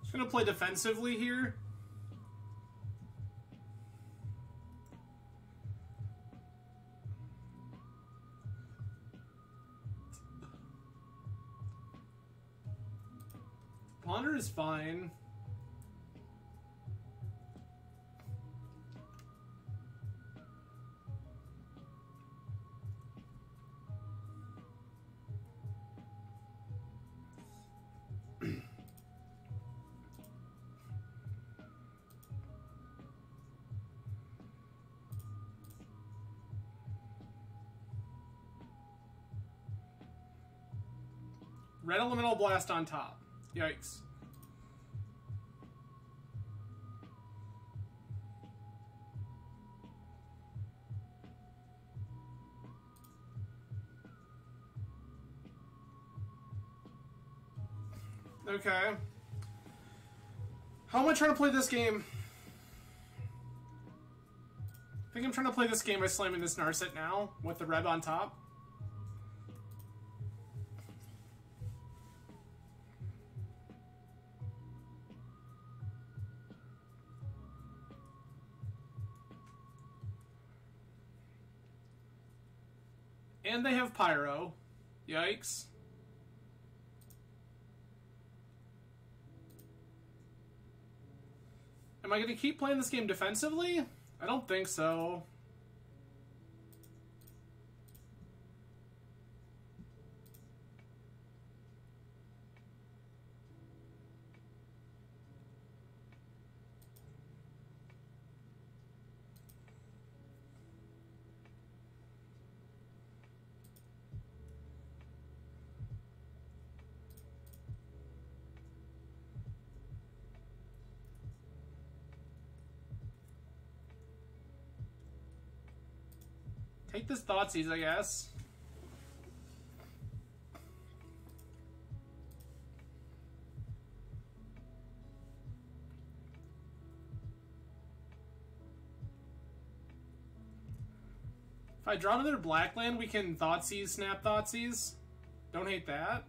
Just gonna play defensively here. Ponder is fine. Red Elemental Blast on top. Yikes. Okay. How am I trying to play this game? I think I'm trying to play this game by slamming this Narset now with the Reb on top. And they have Pyro. Yikes. Am I going to keep playing this game defensively? I don't think so. Take this Thoughtseize, I guess. If I draw another black land, we can Thoughtseize, snap Thoughtseize. Don't hate that.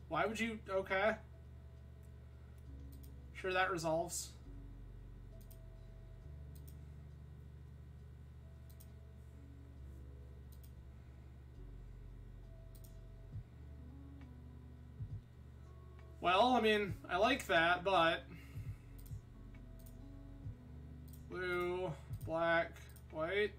Why would you... Okay. Sure, that resolves. Well, I mean, I like that, but... Blue, black, white...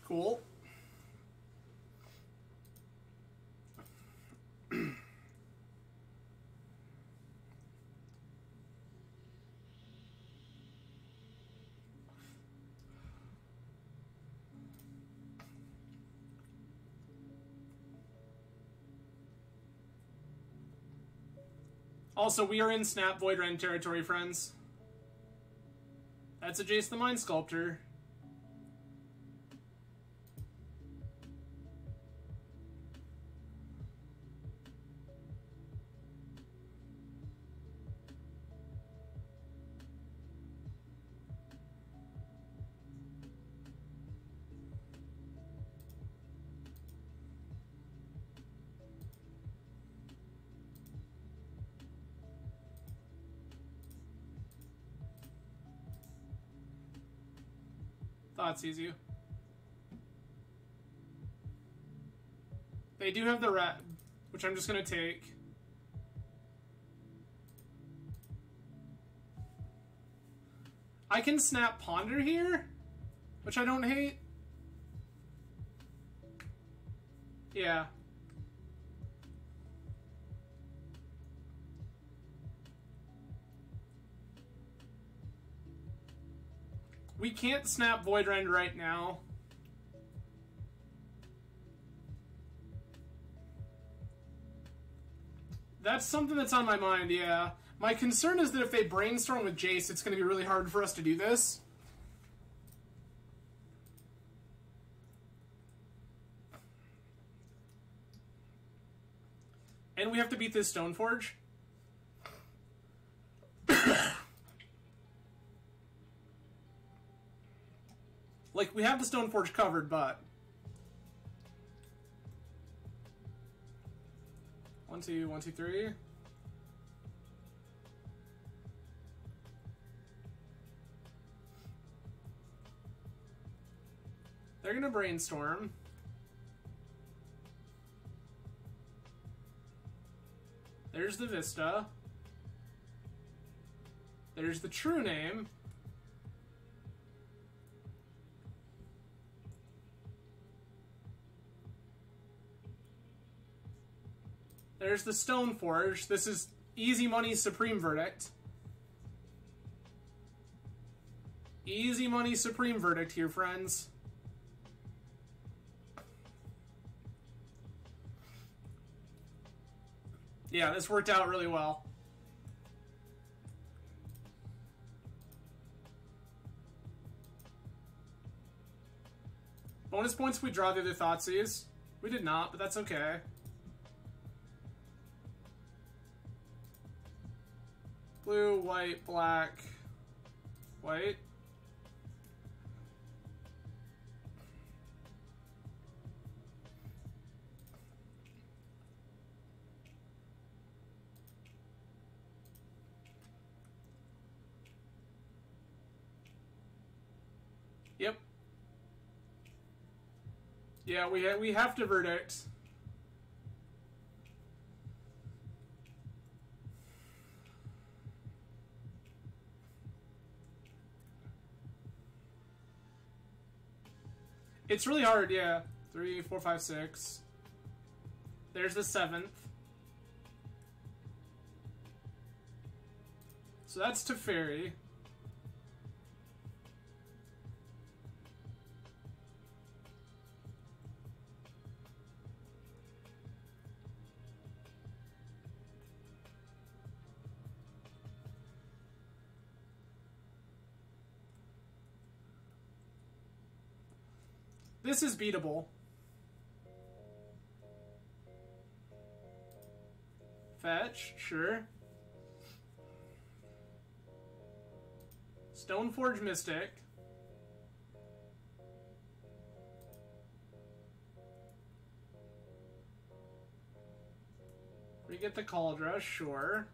Cool. Also, we are in Snap Void Rend territory, friends. That's a Jace the Mind Sculptor. Thoughtseize you. They do have the rat, which I'm just gonna take. I can snap Ponder here, which I don't hate. Yeah. We can't snap Void Rend right now. That's something that's on my mind, yeah. My concern is that if they brainstorm with Jace, it's going to be really hard for us to do this. And we have to beat this Stoneforge. Like, we have the Stoneforge covered, but... 1, 2, 1, 2, 3. They're gonna brainstorm. There's the Vista. There's the true name. There's the Stoneforge. This is easy money Supreme Verdict. Easy money Supreme Verdict here, friends. Yeah, this worked out really well. Bonus points if we draw the other Thoughtseize. We did not, but that's okay. Blue, white, black, white. Yep. Yeah, we have to verdict. It's really hard, yeah. 3, 4, 5, 6. There's the 7th. So that's Teferi. This is beatable. Fetch, sure. Stoneforge Mystic. We get the Cauldron, sure.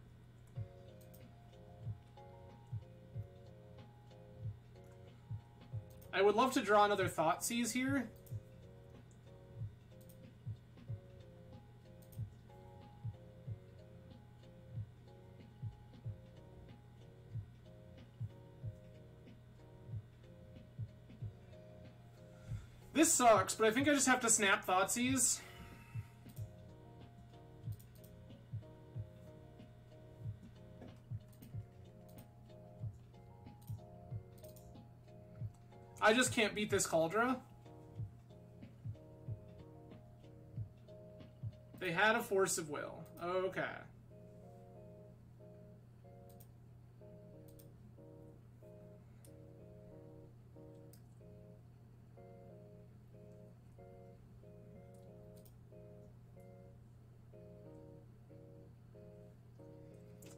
I would love to draw another Thoughtseize here. This sucks, but I think I just have to snap Thoughtseize. I just can't beat this Cauldron. They had a Force of Will. Okay.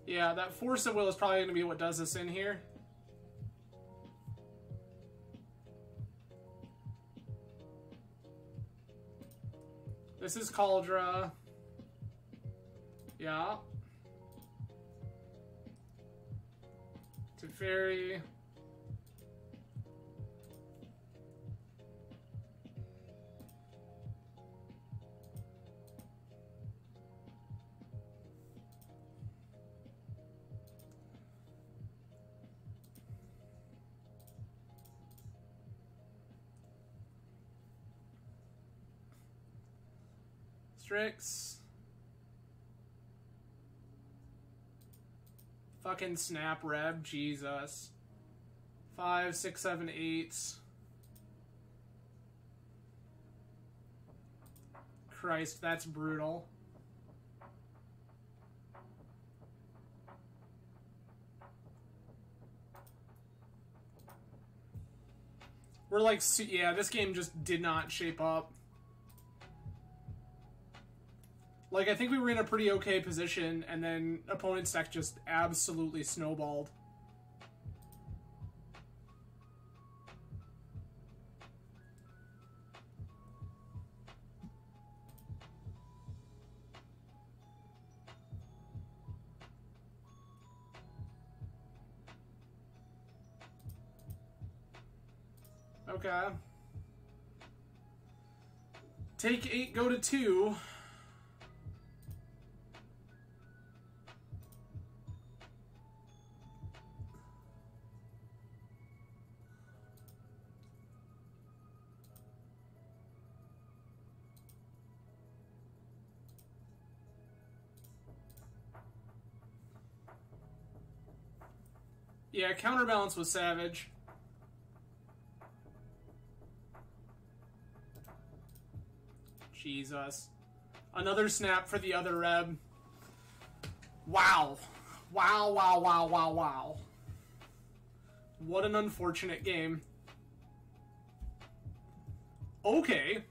Yeah, that Force of Will is probably going to be what does us in here. This is Cauldron. Yeah. Teferi. Strix. Fucking snap Reb, Jesus. 5, 6, 7, 8. Christ, that's brutal. We're like, yeah, this game just did not shape up. Like, I think we were in a pretty okay position, and then opponent's deck just absolutely snowballed. Okay. Take 8, go to 2. Yeah, counterbalance was savage. Jesus. Another snap for the other Reb. Wow. Wow, wow, wow, wow, wow. What an unfortunate game. Okay.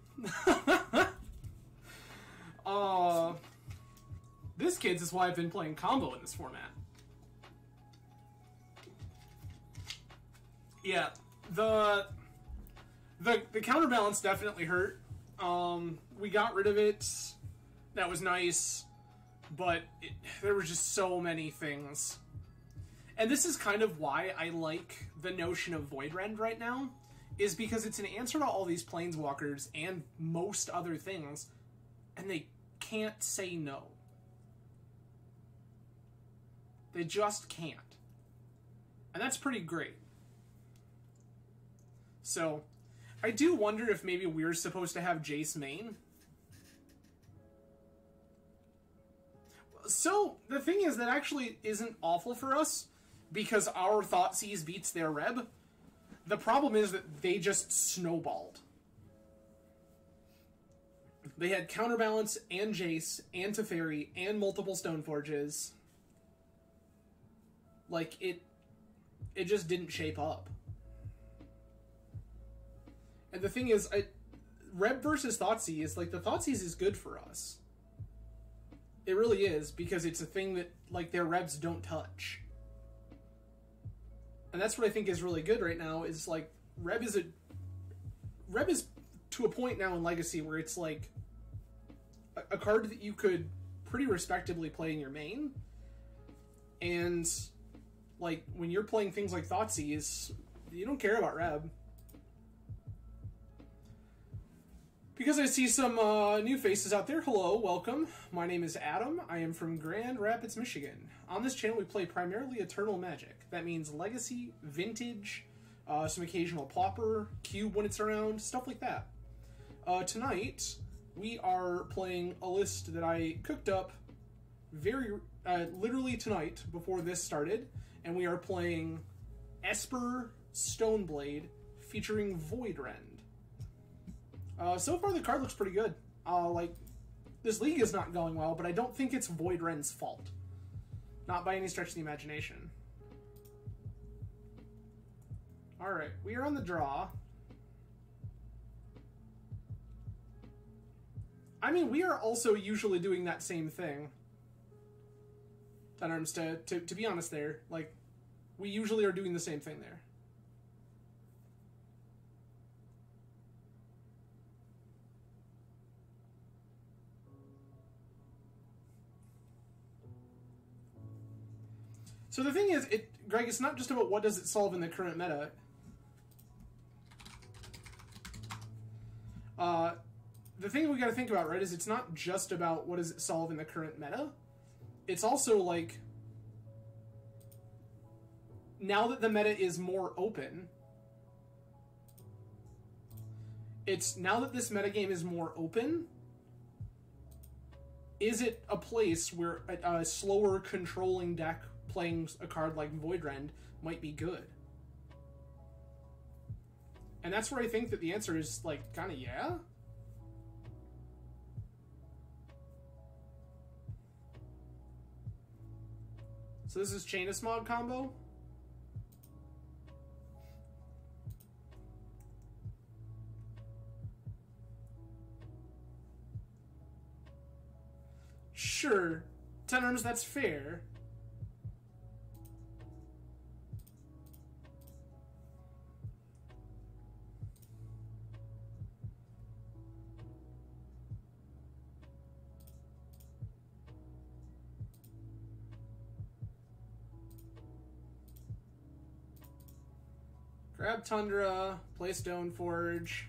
This, kids, is why I've been playing combo in this format. Yeah, the counterbalance definitely hurt. We got rid of it. That was nice, but there were just so many things. And this is kind of why I like the notion of Void Rend right now, is because it's an answer to all these planeswalkers and most other things, and they can't say no. They just can't. And that's pretty great. So, I do wonder if maybe we're supposed to have Jace main. So, the thing is, that actually isn't awful for us, because our Thoughtseize beats their Reb. The problem is that they just snowballed. They had Counterbalance, and Jace, and Teferi, and multiple Stoneforges. Like, it just didn't shape up. And the thing is, Reb versus Thoughtseize, like, the Thoughtseize is good for us. It really is, because it's a thing that, like, their Rebs don't touch. And that's what I think is really good right now, is, like, Reb is to a point now in Legacy where it's, like, a card that you could pretty respectably play in your main. And, like, when you're playing things like Thoughtseize, you don't care about Reb. Because I see some new faces out there. Hello, welcome. My name is Adam. I am from Grand Rapids, Michigan. On this channel, we play primarily Eternal Magic. That means Legacy, Vintage, some occasional Pauper, Cube when it's around, stuff like that. Tonight, we are playing a list that I cooked up literally tonight before this started, and we are playing Esper Stoneblade featuring Void Rend. So far, the card looks pretty good. Like, this league is not going well, but I don't think it's Void Rend's fault. Not by any stretch of the imagination. Alright, we are on the draw. I mean, we are also usually doing that same thing. To be honest there, like, we usually are doing the same thing there. So the thing is, Greg, it's not just about what does it solve in the current meta. The thing we gotta think about, right, is it's not just about what does it solve in the current meta. It's also, like, now that the meta is more open, now that this metagame is more open, is it a place where a slower controlling deck playing a card like Void Rend might be good? And that's where I think that the answer is, like, kind of yeah. So this is Chain of Smog combo. Sure, 10 arms, that's fair. Grab Tundra, play Stoneforge.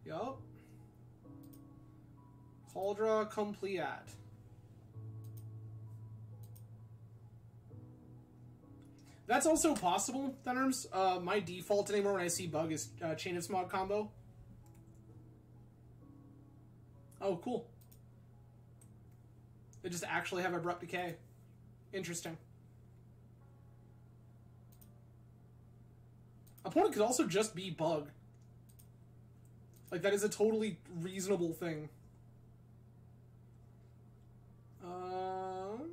Yup. Cauldra complete. That's also possible, Thunderms. My default anymore when I see bug is Chain of Smog combo. Oh, cool. They just actually have Abrupt Decay. Interesting. Opponent could also just be bug. Like, that is a totally reasonable thing. I'm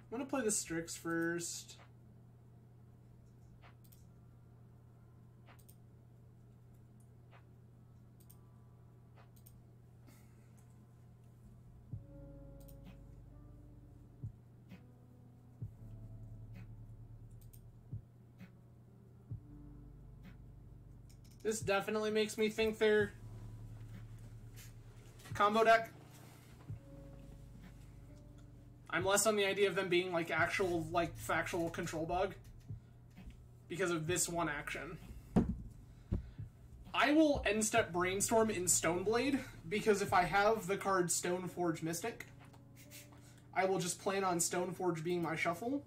gonna play the Strix first. This definitely makes me think they're combo deck. I'm less on the idea of them being like actual, like factual control bug because of this one action. I will end step Brainstorm in Stoneblade because if I have the card Stoneforge Mystic, I will just plan on Stoneforge being my shuffle.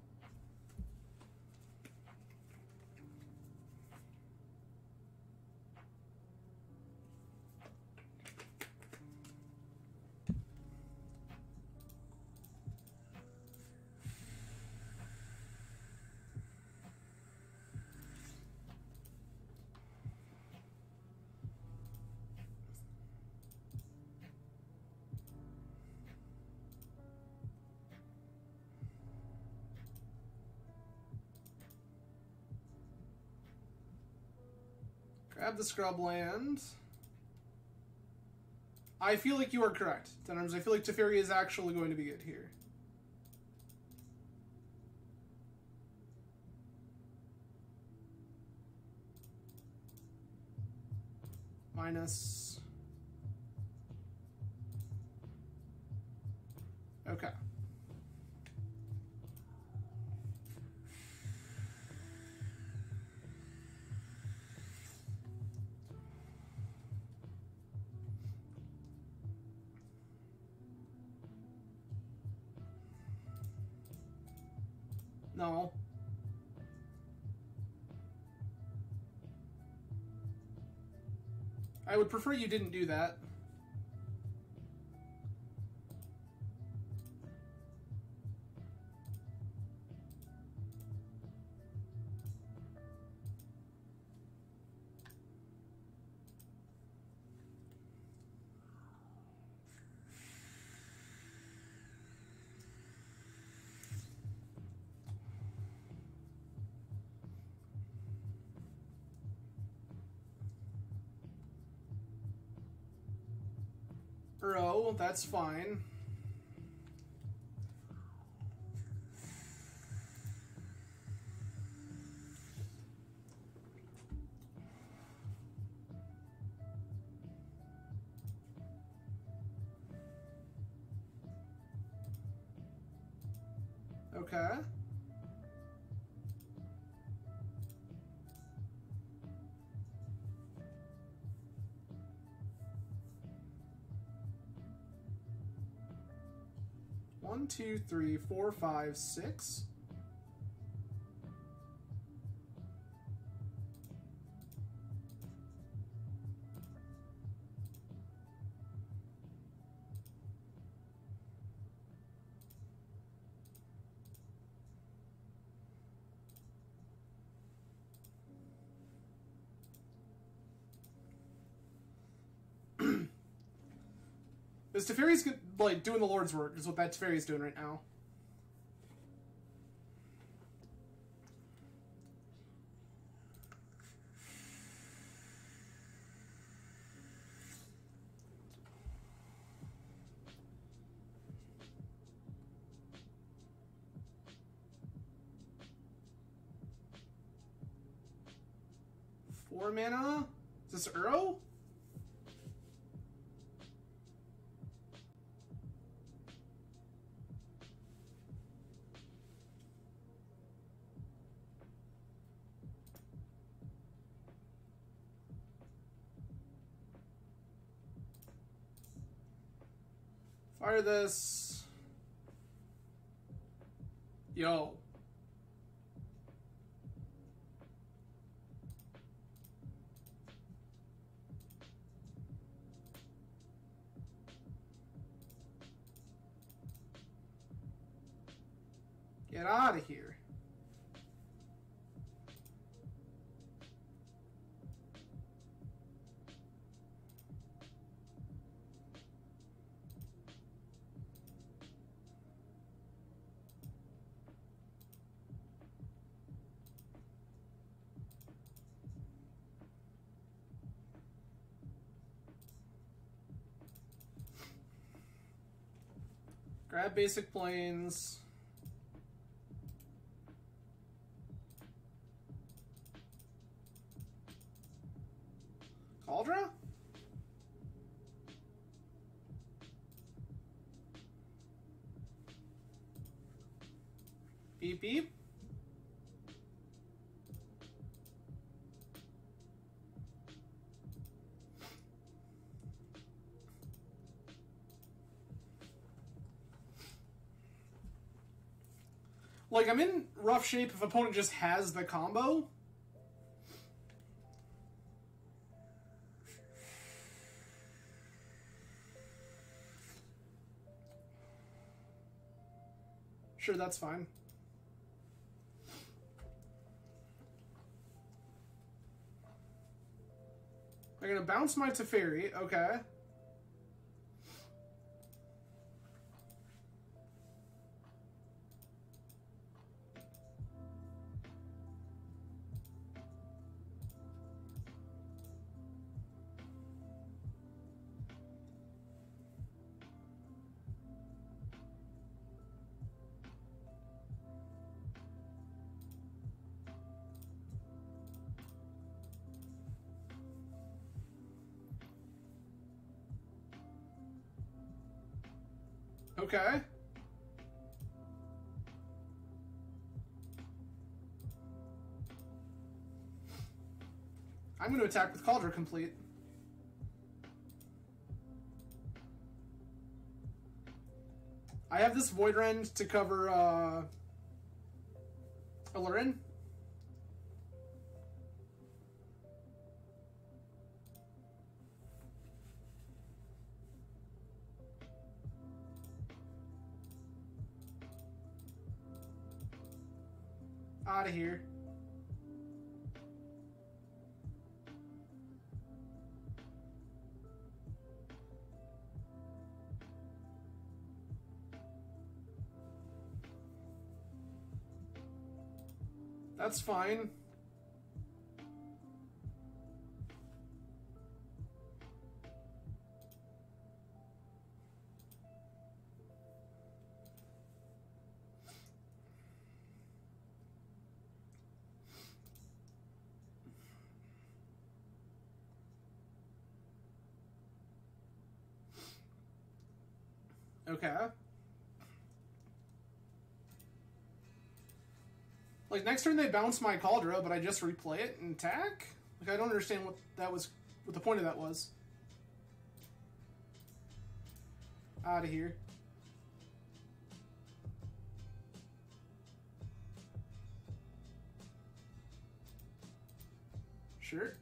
Grab the Scrubland. I feel like you are correct, Thunderms. I feel like Teferi is actually going to be good here. Minus. Okay. No. I would prefer you didn't do that. Bro, that's fine. Okay. One, two, three, four, five, six. This Teferi's like doing the Lord's work is what that Teferi's doing right now. Four mana? Is this Uro? Fire this. Yo. Get out of here. Grab basic planes. Cauldra? Beep beep. Like, I'm in rough shape if opponent just has the combo. Sure, that's fine. I'm gonna bounce my Teferi, okay. Okay. I'm going to attack with Cauldron complete. I have this Void Rend to cover Alurin. Out of here. That's fine. Okay. Like, next turn they bounce my Cauldra, but I just replay it and attack? Like, I don't understand what the point of that was. Out of here. Sure.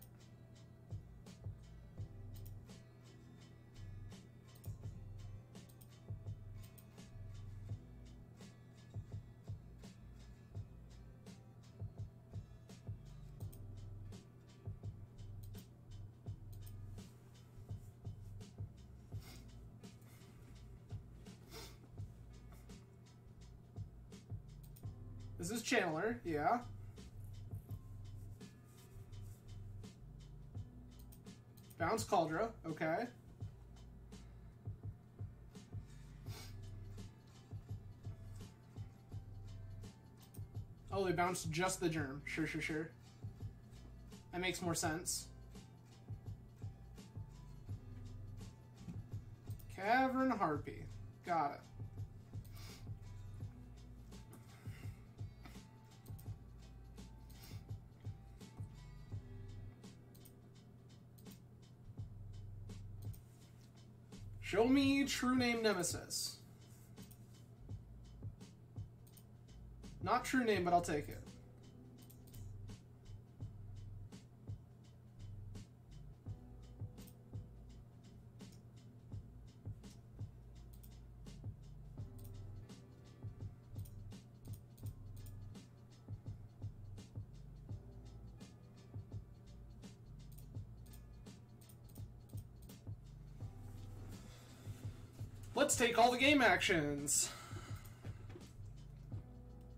This is Channeler, yeah. Bounce Cauldra, okay. Oh, they bounced just the Germ. Sure, sure, sure. That makes more sense. Cavern Harpy. Got it. Show me true name Nemesis. Not true name, but I'll take it. Let's take all the game actions.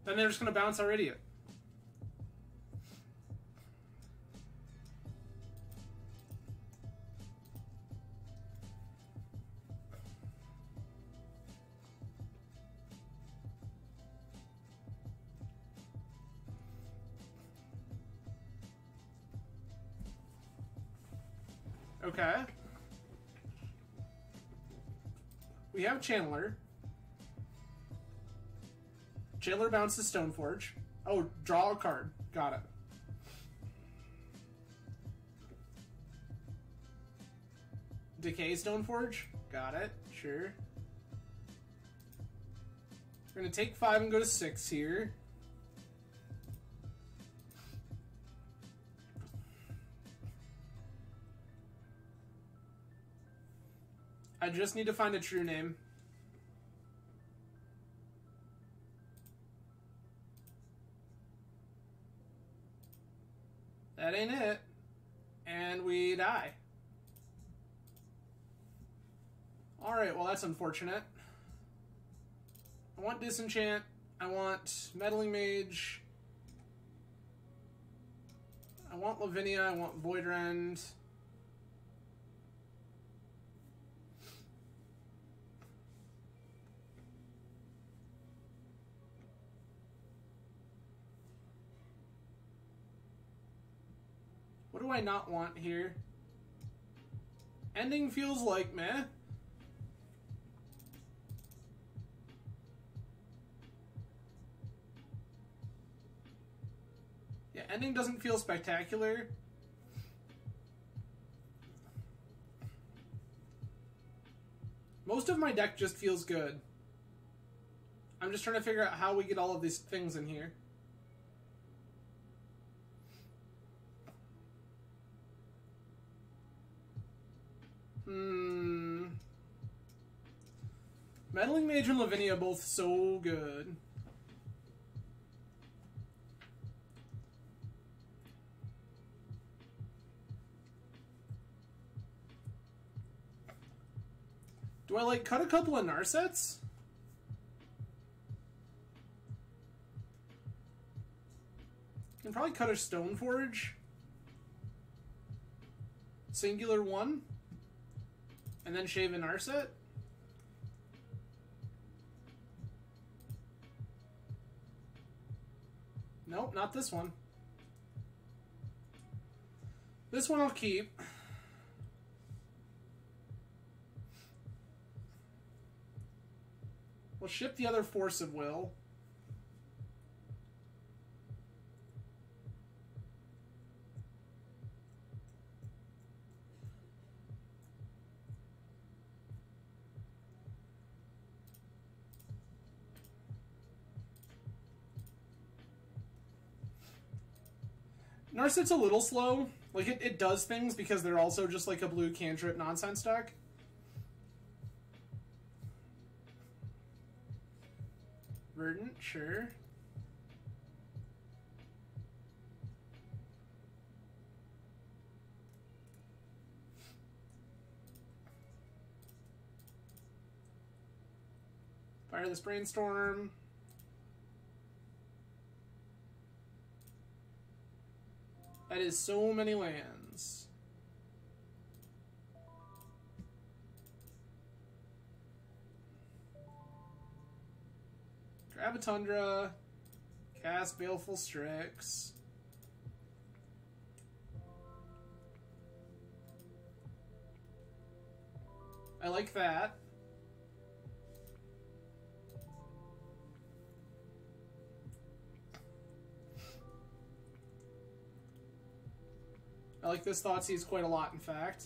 Then they're just going to bounce our idiot. Okay. We have Chandler. Chandler bounces Stoneforge. Oh, draw a card. Got it. Decay Stoneforge. Got it. Sure. We're going to take 5 and go to 6 here. I just need to find a true name. That ain't it. And we die. Alright, well that's unfortunate. I want Disenchant. I want Meddling Mage. I want Lavinia. I want Void Rend. What do I not want here? Ending feels like meh. Yeah, ending doesn't feel spectacular. Most of my deck just feels good. I'm just trying to figure out how we get all of these things in here. Meddling Mage and Lavinia both so good. Do I like cut a couple of Narsets? Can probably cut a Stoneforge. Singular one. And then shave an Narset. Nope, not this one. This one I'll keep. We'll ship the other Force of Will. Narset's a little slow. Like, it does things because they're also just like a blue cantrip nonsense deck. Verdant, sure. Fire this Brainstorm. That is so many lands. Grab a Tundra. Cast Baleful Strix. I like that. I like this Thoughtseize quite a lot, in fact.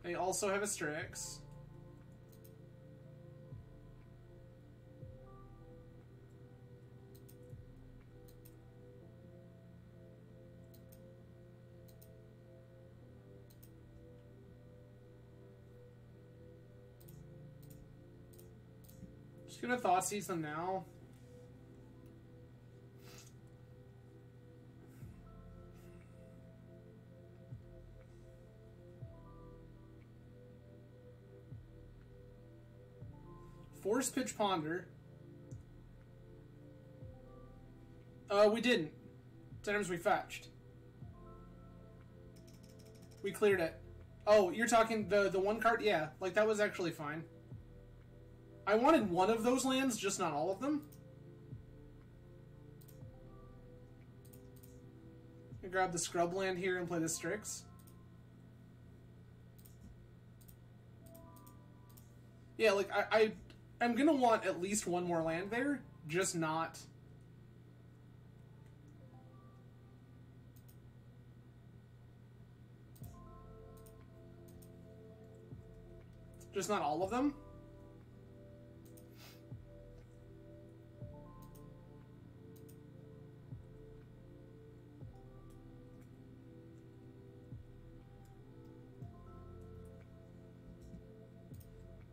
They also have a Strix. Just gonna Thoughtseize them now. Force Pitch Ponder. We didn't. 10 times we fetched. We cleared it. Oh, you're talking the one card? Yeah, like that was actually fine. I wanted one of those lands, just not all of them. I grab the scrub land here and play the Strix. Yeah, like I'm gonna want at least one more land there, just not. Just not all of them.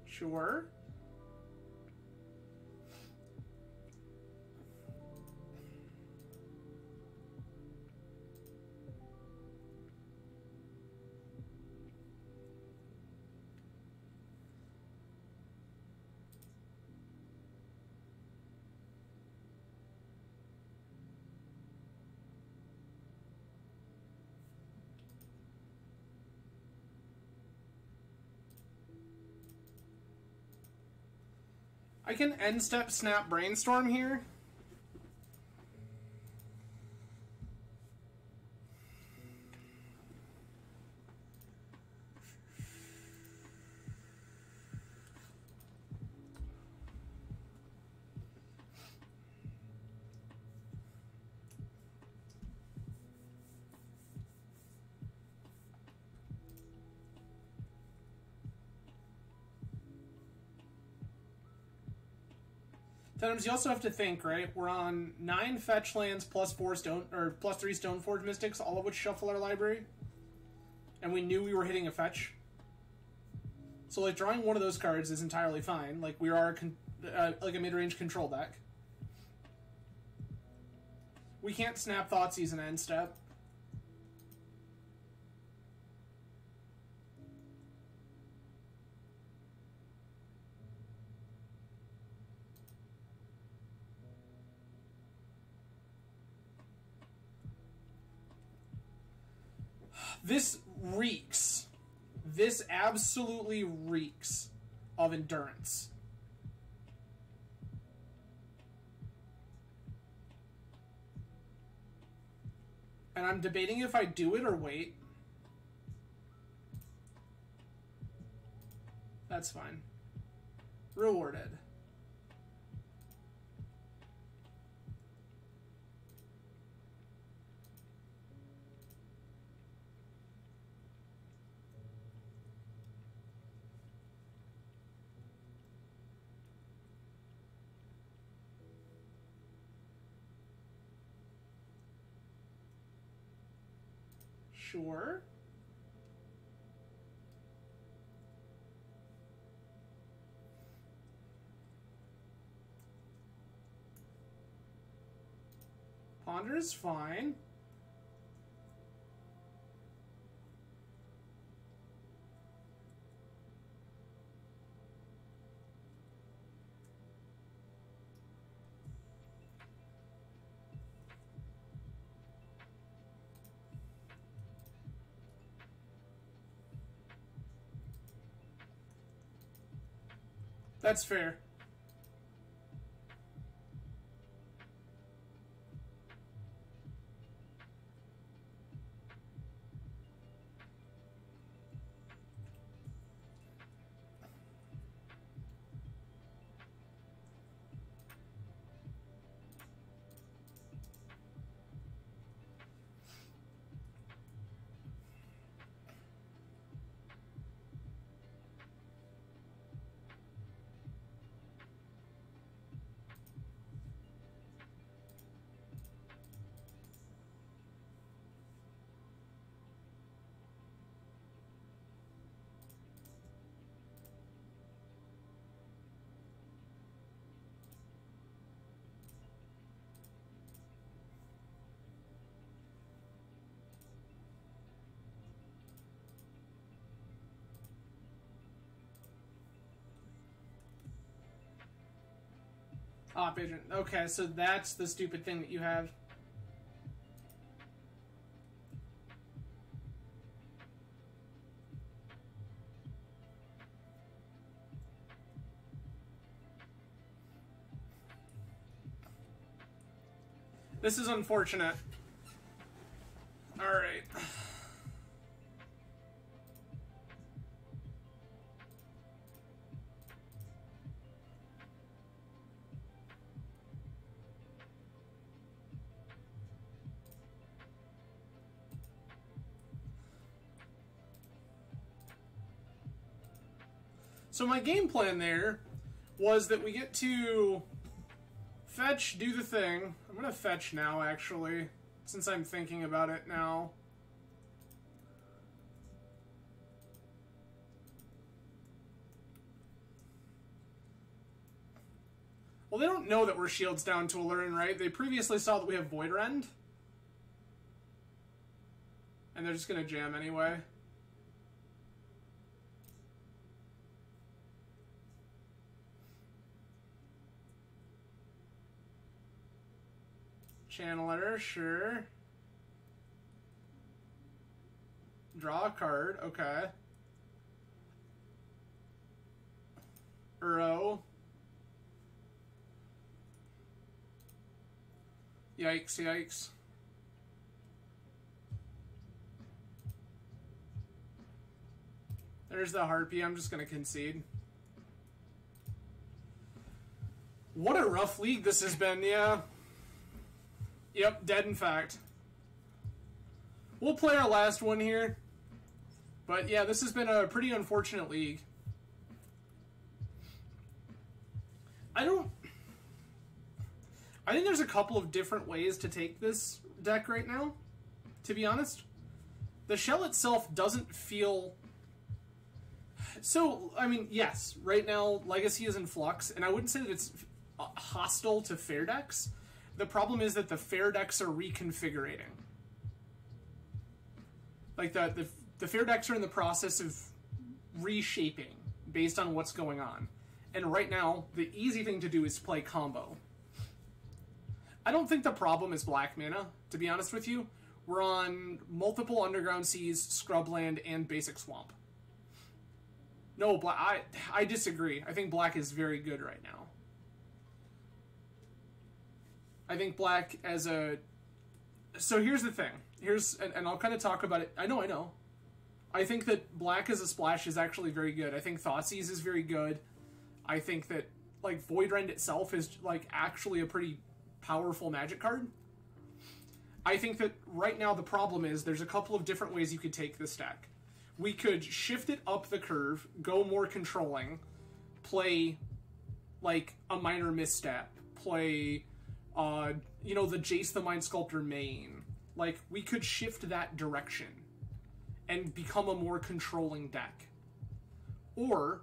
Sure. I can end step snap brainstorm here. Sometimes you also have to think, right? We're on 9 fetch lands plus 4 stone or plus 3 Stoneforge Mystics, all of which shuffle our library, and we knew we were hitting a fetch. So like drawing one of those cards is entirely fine. Like we are like a mid-range control deck. We can't snap Thoughtseize an end step. This reeks. This absolutely reeks of endurance. And I'm debating if I do it or wait. That's fine. Rewarded. Sure. Ponder is fine. That's fair. Op agent. Okay, so that's the stupid thing that you have. This is unfortunate. Alright. So my game plan there was that we get to fetch, do the thing. I'm gonna fetch now, actually, since I'm thinking about it now. Well, they don't know that we're shields down to a learn, right? They previously saw that we have Void Rend. And they're just gonna jam anyway. Channeler, sure. Draw a card, okay. Uro. Yikes, yikes. There's the Harpy, I'm just gonna concede. What a rough league this has been, yeah. Yep, dead in fact. We'll play our last one here. But yeah, this has been a pretty unfortunate league. I think there's a couple of different ways to take this deck right now, to be honest. The shell itself doesn't feel... So, I mean, yes, right now Legacy is in flux, and I wouldn't say that it's hostile to fair decks. The problem is that the fair decks are reconfiguring. Like, the fair decks are in the process of reshaping based on what's going on. And right now, the easy thing to do is play combo. I don't think the problem is black mana, to be honest with you. We're on multiple Underground Seas, Scrubland, and Basic Swamp. No, I disagree. I think black is very good right now. I think black as a... So here's the thing. And I'll kind of talk about it. I know. I think that black as a splash is actually very good. I think Thoughtseize is very good. I think that, like, Void Rend itself is, like, actually a pretty powerful Magic card. I think that right now the problem is there's a couple of different ways you could take this deck. We could shift it up the curve, go more controlling, play, like, a minor misstep, play... you know, the Jace the Mind Sculptor main. Like, we could shift that direction and become a more controlling deck. Or,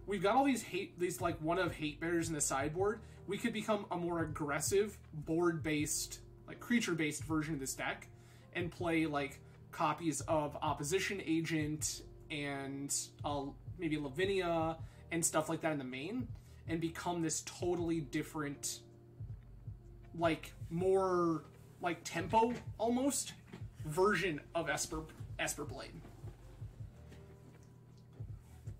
we've got all these like, one-of hate bears in the sideboard. We could become a more aggressive, board-based, like, creature-based version of this deck and play, like, copies of Opposition Agent and maybe Lavinia and stuff like that in the main and become this totally different... like, more, like, tempo, almost, version of Esper Blade.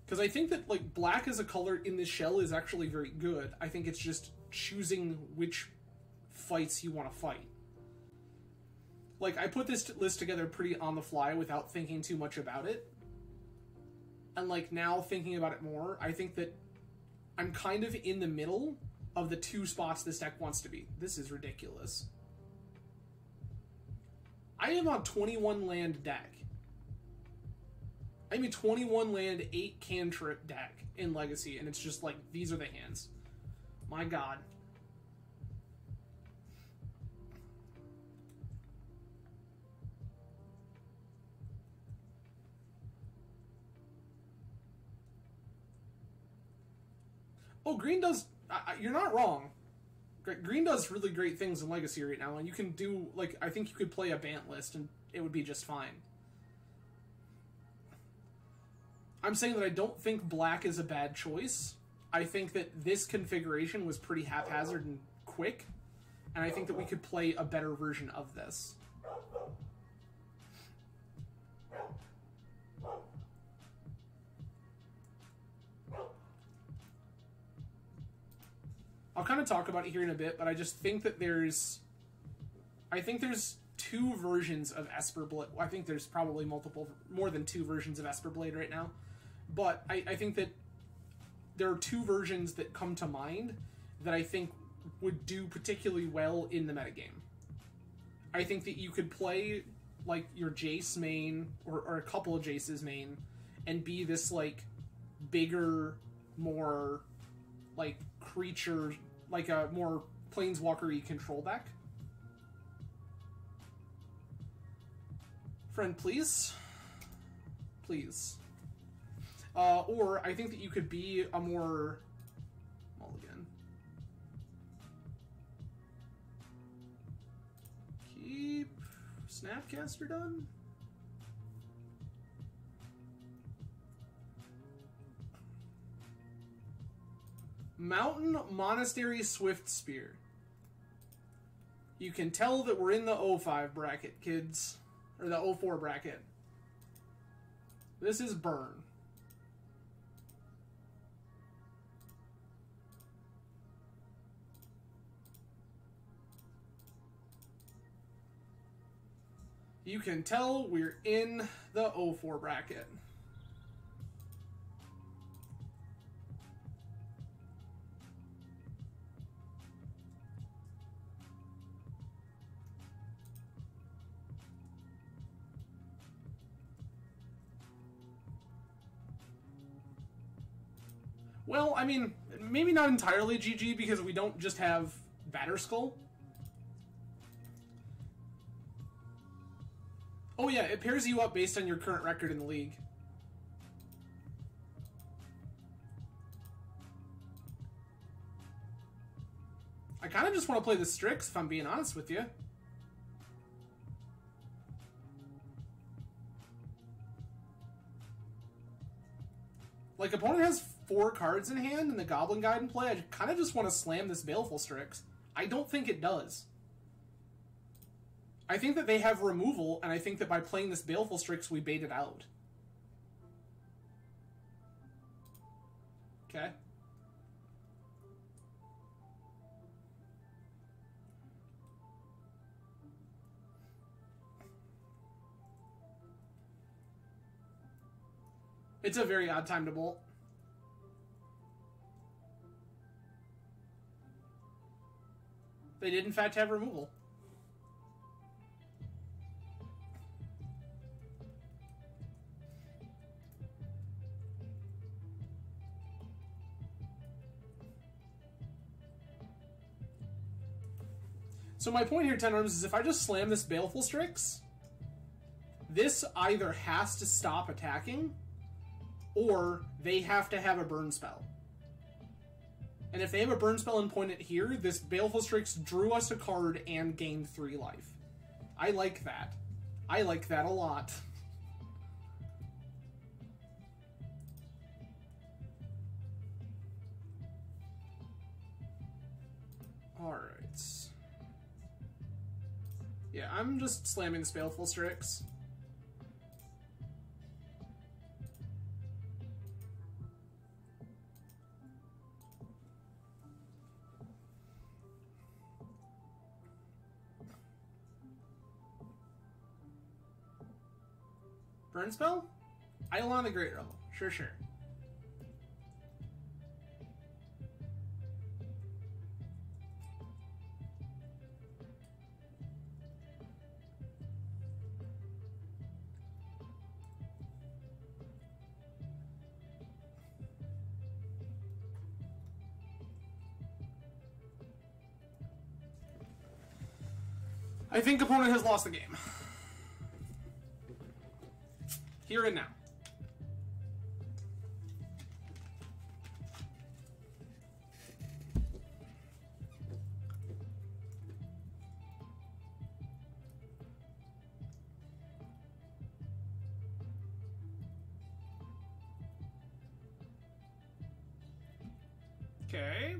Because I think that, like, black as a color in this shell is actually very good. I think it's just choosing which fights you want to fight. Like, I put this list together pretty on the fly without thinking too much about it. And, like, now thinking about it more, I think that I'm kind of in the middle of the two spots this deck wants to be. This is ridiculous. I am on 21 land deck. I'm a 21 land, 8 cantrip deck in Legacy, and it's just like, these are the hands. My god. Oh, green does... you're not wrong. Green does really great things in Legacy right now, and you can do, like, I think you could play a Bant list, and it would be just fine. I'm saying that I don't think black is a bad choice. I think that this configuration was pretty haphazard and quick, and I think that we could play a better version of this. I'll kind of talk about it here in a bit, but I just think that there's two versions of Esper Blade. I think there's probably more than two versions of Esper Blade right now. But I think that there are two versions that come to mind that I think would do particularly well in the metagame. I think that you could play like your Jace main or a couple of Jace's main and be this like bigger, more like creature, like a more planeswalker-y control deck. Friend, please. Please. Or I think that you could be a more mulligan. Keep Snapcaster done. Mountain Monastery Swift Spear. You can tell that we're in the 05 bracket, kids. Or the 04 bracket. This is burn. You can tell we're in the 04 bracket. Well, I mean, maybe not entirely GG because we don't just have Batterskull. Oh yeah, it pairs you up based on your current record in the league. I kind of just want to play the Strix, if I'm being honest with you. Like, opponent has 4 cards in hand and the Goblin Guide in play. I kind of just want to slam this Baleful Strix. I don't think it does. I think that they have removal, and I think that by playing this Baleful Strix, we bait it out. Okay. It's a very odd time to bolt. They did, in fact, have removal. So my point here, Ten Arms, is if I just slam this Baleful Strix, this either has to stop attacking, or they have to have a burn spell. And if they have a burn spell and point it here, this Baleful Strix drew us a card and gained 3 life. I like that. I like that a lot. Alright. Yeah, I'm just slamming this Baleful Strix. Burn spell? Eidolon the Great Rebel. Sure, sure. I think opponent has lost the game. Here and now. Okay.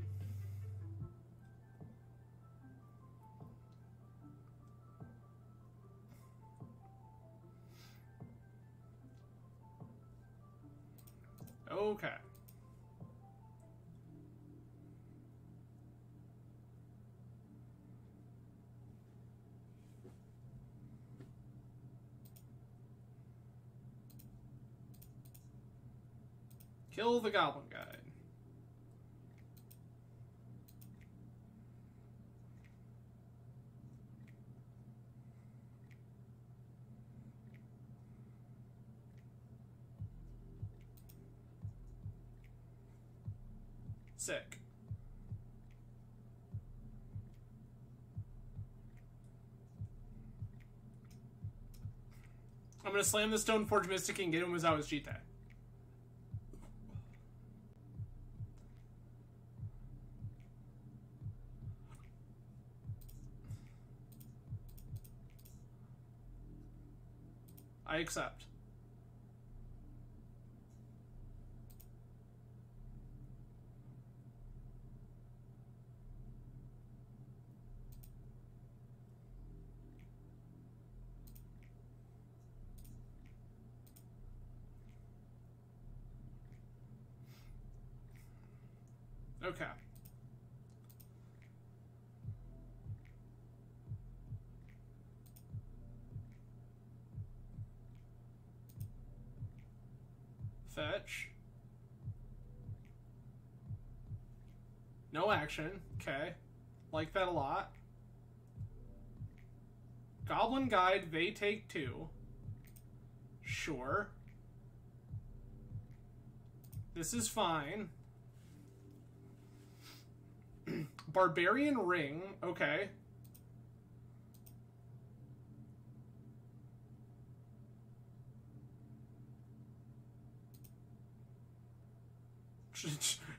Okay. Kill the Goblin Guide. Sick. I'm gonna slam the Stoneforge Mystic and get him Umezawa's Jite. I accept. Okay. Fetch. No action. Okay. Like that a lot. Goblin Guide, they take 2. Sure. This is fine. Barbarian Ring, okay.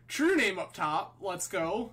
True name up top, let's go.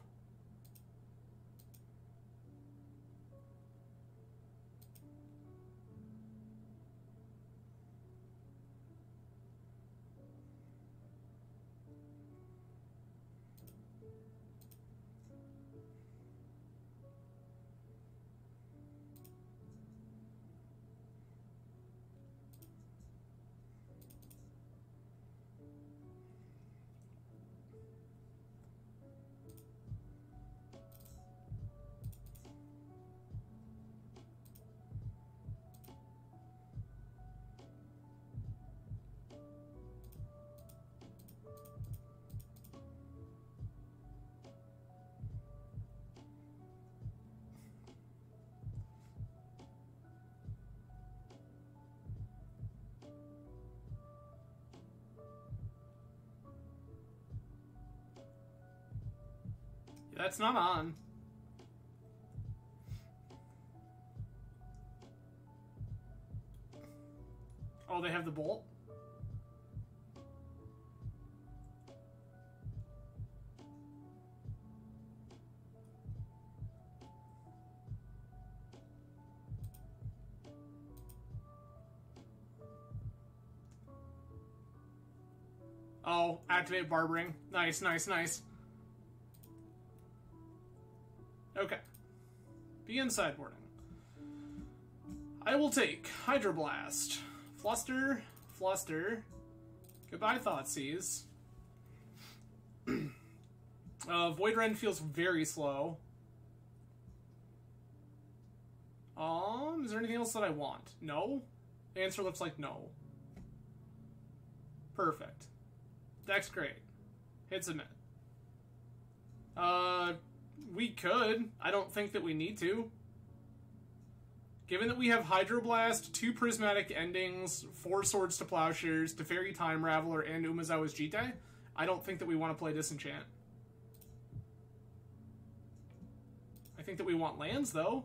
That's not on. Oh, they have the bolt? Oh, activate Barbering. Nice, nice, nice. Okay. Begin sideboarding. I will take Hydroblast. Fluster. Fluster. Goodbye, Thoughtseize. Void Rend feels very slow. Is there anything else that I want? No? The answer looks like no. Perfect. Deck's great. Hit submit. We could. I don't think that we need to. Given that we have Hydroblast, 2 Prismatic Endings, 4 Swords to Plowshares, Teferi Time Raveler, and Umezawa's Jite, I don't think that we want to play Disenchant. I think that we want lands, though.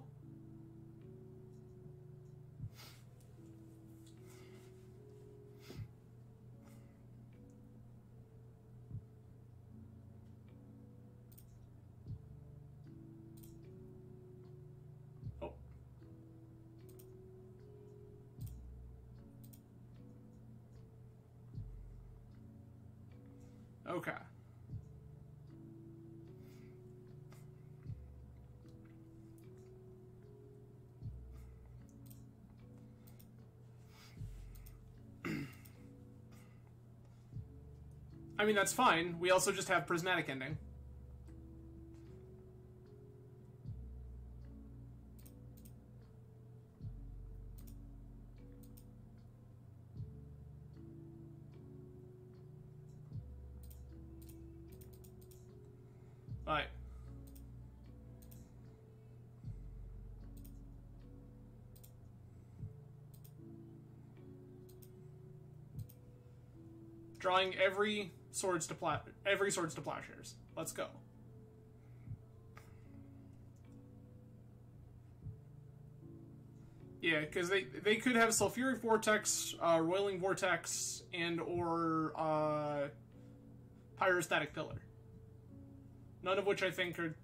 Okay. I mean, that's fine. We also just have prismatic ending. Alright. Drawing every swords to plowshares. Let's go. Yeah, because they could have Sulfuric Vortex, Roiling Vortex, and or Pyrostatic Pillar. None of which I think are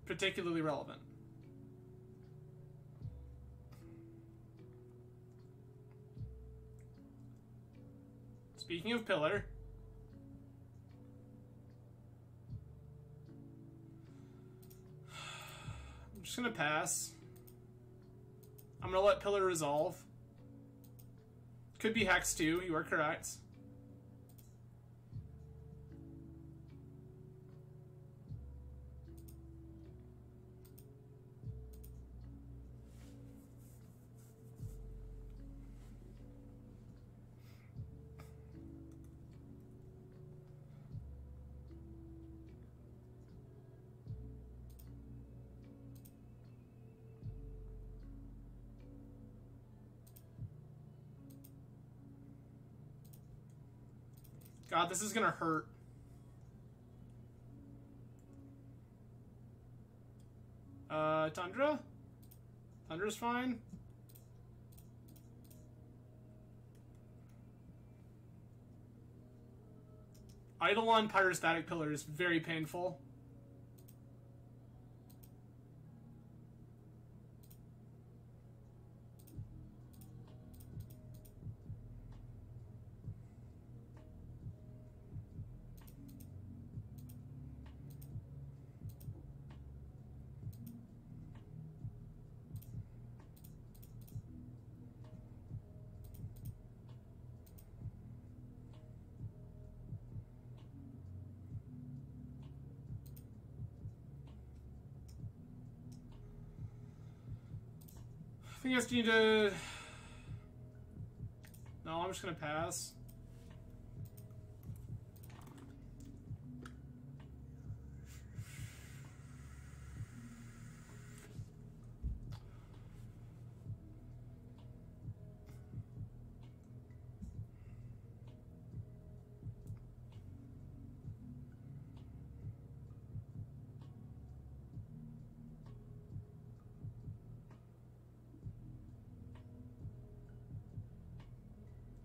particularly relevant. Speaking of Pillar, I'm just gonna pass. I'm gonna let Pillar resolve. Could be Hex too, you are correct. God, this is gonna hurt. Tundra? Tundra's fine. Eidolon Pyrostatic Pillar is very painful. I think I just need to... No, I'm just gonna pass.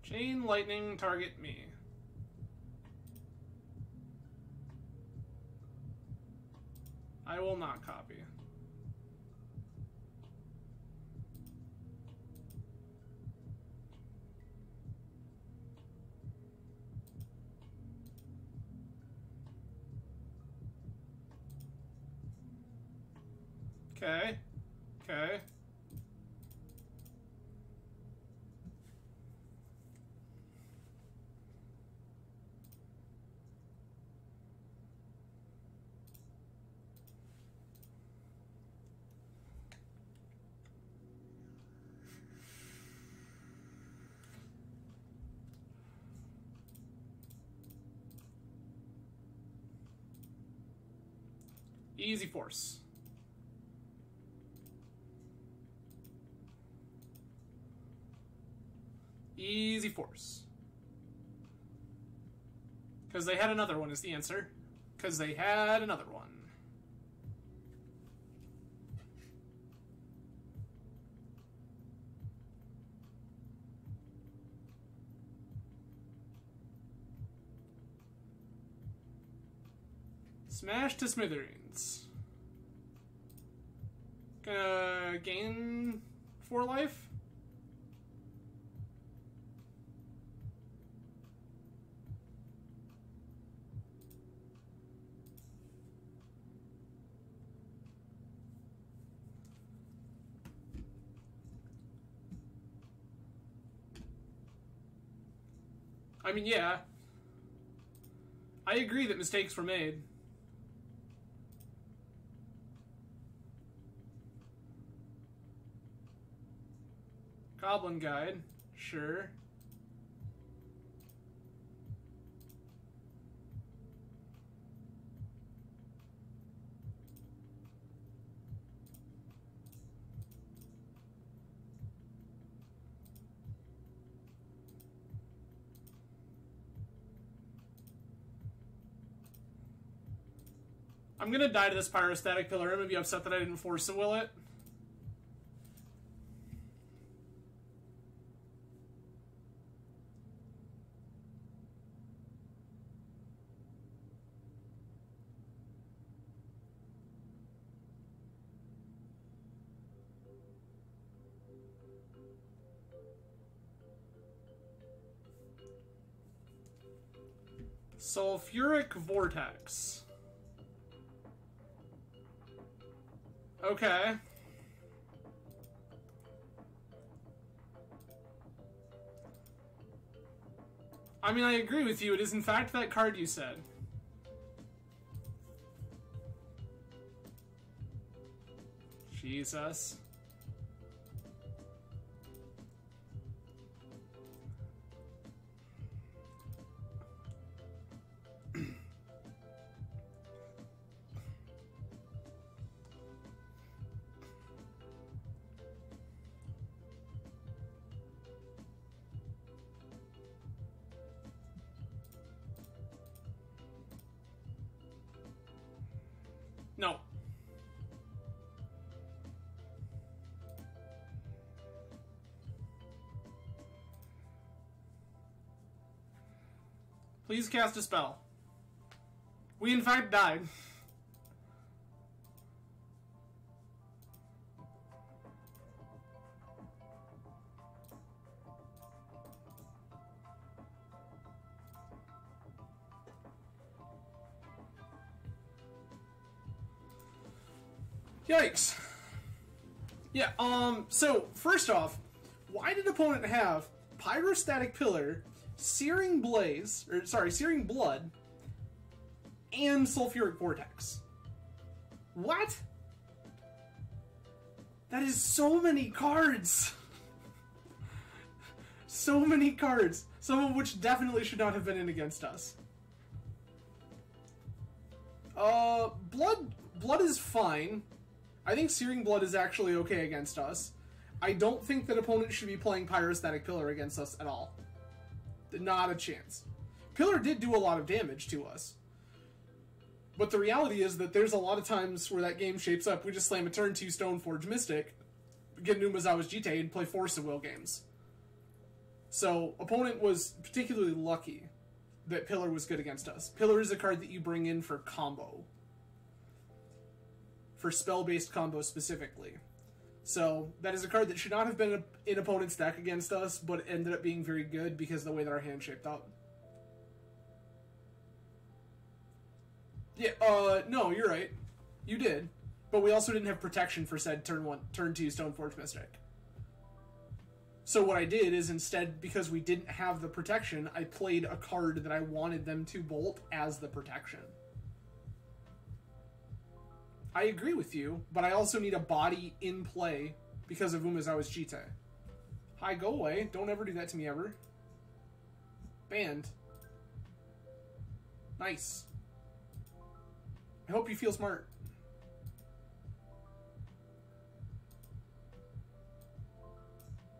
Chain lightning, target me. I will not copy. Okay. Okay. Easy force. Easy force. Because they had another one is the answer. Because they had another one. Smash to smithereens. Gonna gain 4 life? I mean, yeah. I agree that mistakes were made. Goblin Guide, sure. I'm gonna die to this pyrostatic pillar. I'm gonna be upset that I didn't force a will it. Sulfuric Vortex. Okay. I mean, I agree with you. It is in fact that card you said. Jesus. No. Please cast a spell. We in fact died. Yikes. Yeah, so, first off, why did opponent have Pyrostatic Pillar, Searing Blaze, or sorry, Searing Blood, and Sulfuric Vortex? What? That is so many cards! So many cards, some of which definitely should not have been in against us. Blood is fine. I think Searing Blood is actually okay against us. I don't think that opponents should be playing Pyrostatic Pillar against us at all. Not a chance. Pillar did do a lot of damage to us. But the reality is that there's a lot of times where that game shapes up, we just slam a turn 2 Stoneforge Mystic, get an Umezawa's Jitte, and play Force of Will games. So, opponent was particularly lucky that Pillar was good against us. Pillar is a card that you bring in for combo. For spell-based combo specifically. So, that is a card that should not have been in opponent's deck against us, but ended up being very good because of the way that our hand shaped up. Yeah, no, you're right. You did. But we also didn't have protection for said turn 2 Stoneforge Mystic. So what I did is instead, because we didn't have the protection, I played a card that I wanted them to bolt as the protection. I agree with you, but I also need a body in play because of Umezawa's Jitte. Hi, go away. Don't ever do that to me ever. Banned. Nice. I hope you feel smart.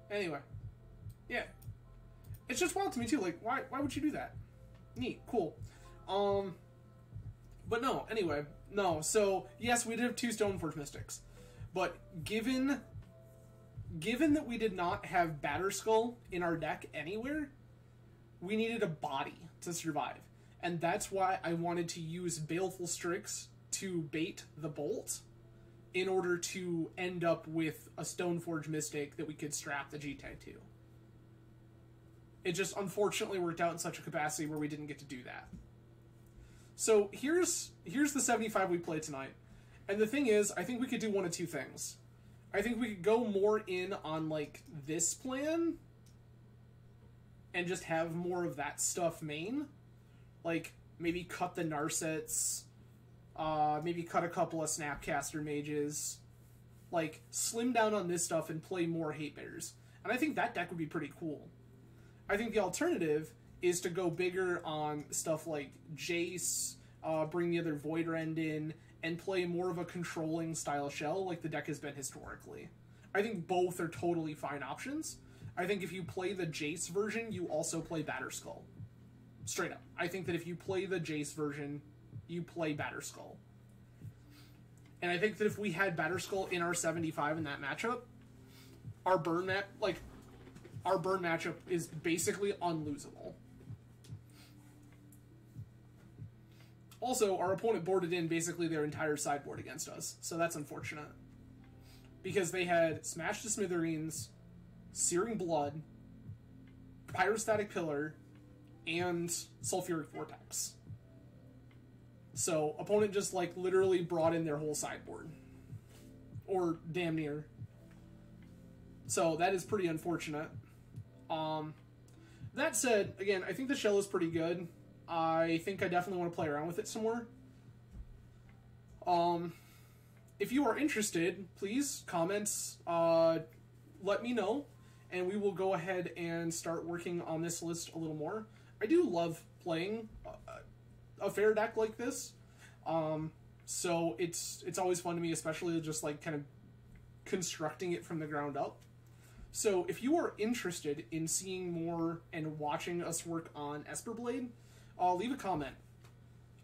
Anyway. Yeah. It's just wild to me too. Like, why would you do that? Neat. Cool. But no, anyway. No, so, yes, we did have 2 Stoneforge Mystics. But given that we did not have Batterskull in our deck anywhere, we needed a body to survive. And that's why I wanted to use Baleful Strix to bait the bolt in order to end up with a Stoneforge Mystic that we could strap the Jitte to. It just unfortunately worked out in such a capacity where we didn't get to do that. So here's the 75 we played tonight. And the thing is, I think we could do one of two things. I think we could go more in on, like, this plan and just have more of that stuff main. Like, maybe cut the Narsets, maybe cut a couple of Snapcaster Mages, like, slim down on this stuff and play more Hate Bears. And I think that deck would be pretty cool. I think the alternative is to go bigger on stuff like Jace, bring the other Void Rend in, and play more of a controlling style shell like the deck has been historically. I think both are totally fine options. I think if you play the Jace version, you also play Batterskull. Straight up. I think that if you play the Jace version, you play Batterskull. And I think that if we had Batterskull in our 75 in that matchup, our burn matchup is basically unlosable. Also, our opponent boarded in basically their entire sideboard against us, so that's unfortunate. Because they had Smash to Smithereens, Searing Blood, Pyrostatic Pillar, and Sulfuric Vortex. So, opponent just, like, literally brought in their whole sideboard. Or damn near. So, that is pretty unfortunate. That said, again, I think the shell is pretty good. I think I definitely want to play around with it some more. If you are interested, please comment, let me know, and we will go ahead and start working on this list a little more. I do love playing a fair deck like this, so it's always fun to me, especially just like kind of constructing it from the ground up. So if you are interested in seeing more and watching us work on Esper Blade, leave a comment.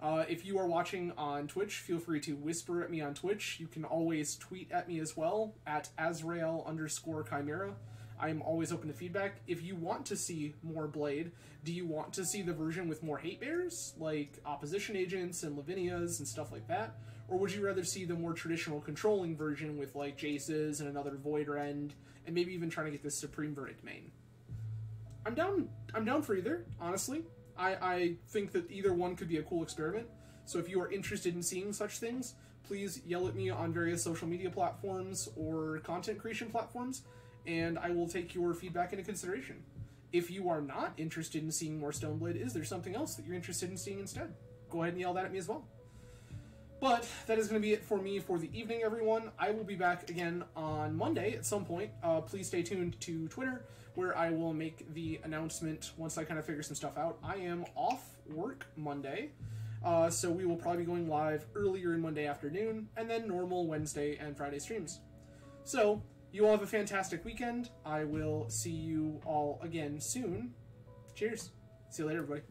If you are watching on Twitch, feel free to whisper at me on Twitch. You can always tweet at me as well, at Azrael_Chimera. I am always open to feedback. If you want to see more Blade, do you want to see the version with more Hate Bears, like Opposition Agents and Lavinias and stuff like that? Or would you rather see the more traditional controlling version with like Jaces and another Void Rend, and maybe even trying to get this Supreme Verdict main? I'm down for either, honestly. I think that either one could be a cool experiment. So if you are interested in seeing such things, please yell at me on various social media platforms or content creation platforms, and I will take your feedback into consideration. If you are not interested in seeing more Stoneblade, is there something else that you're interested in seeing instead? Go ahead and yell that at me as well. But that is going to be it for me for the evening, everyone. I will be back again on Monday at some point. Please stay tuned to Twitter, where I will make the announcement once I kind of figure some stuff out. I am off work Monday, so we will probably be going live earlier in Monday afternoon, and then normal Wednesday and Friday streams. So, you all have a fantastic weekend. I will see you all again soon. Cheers. See you later, everybody.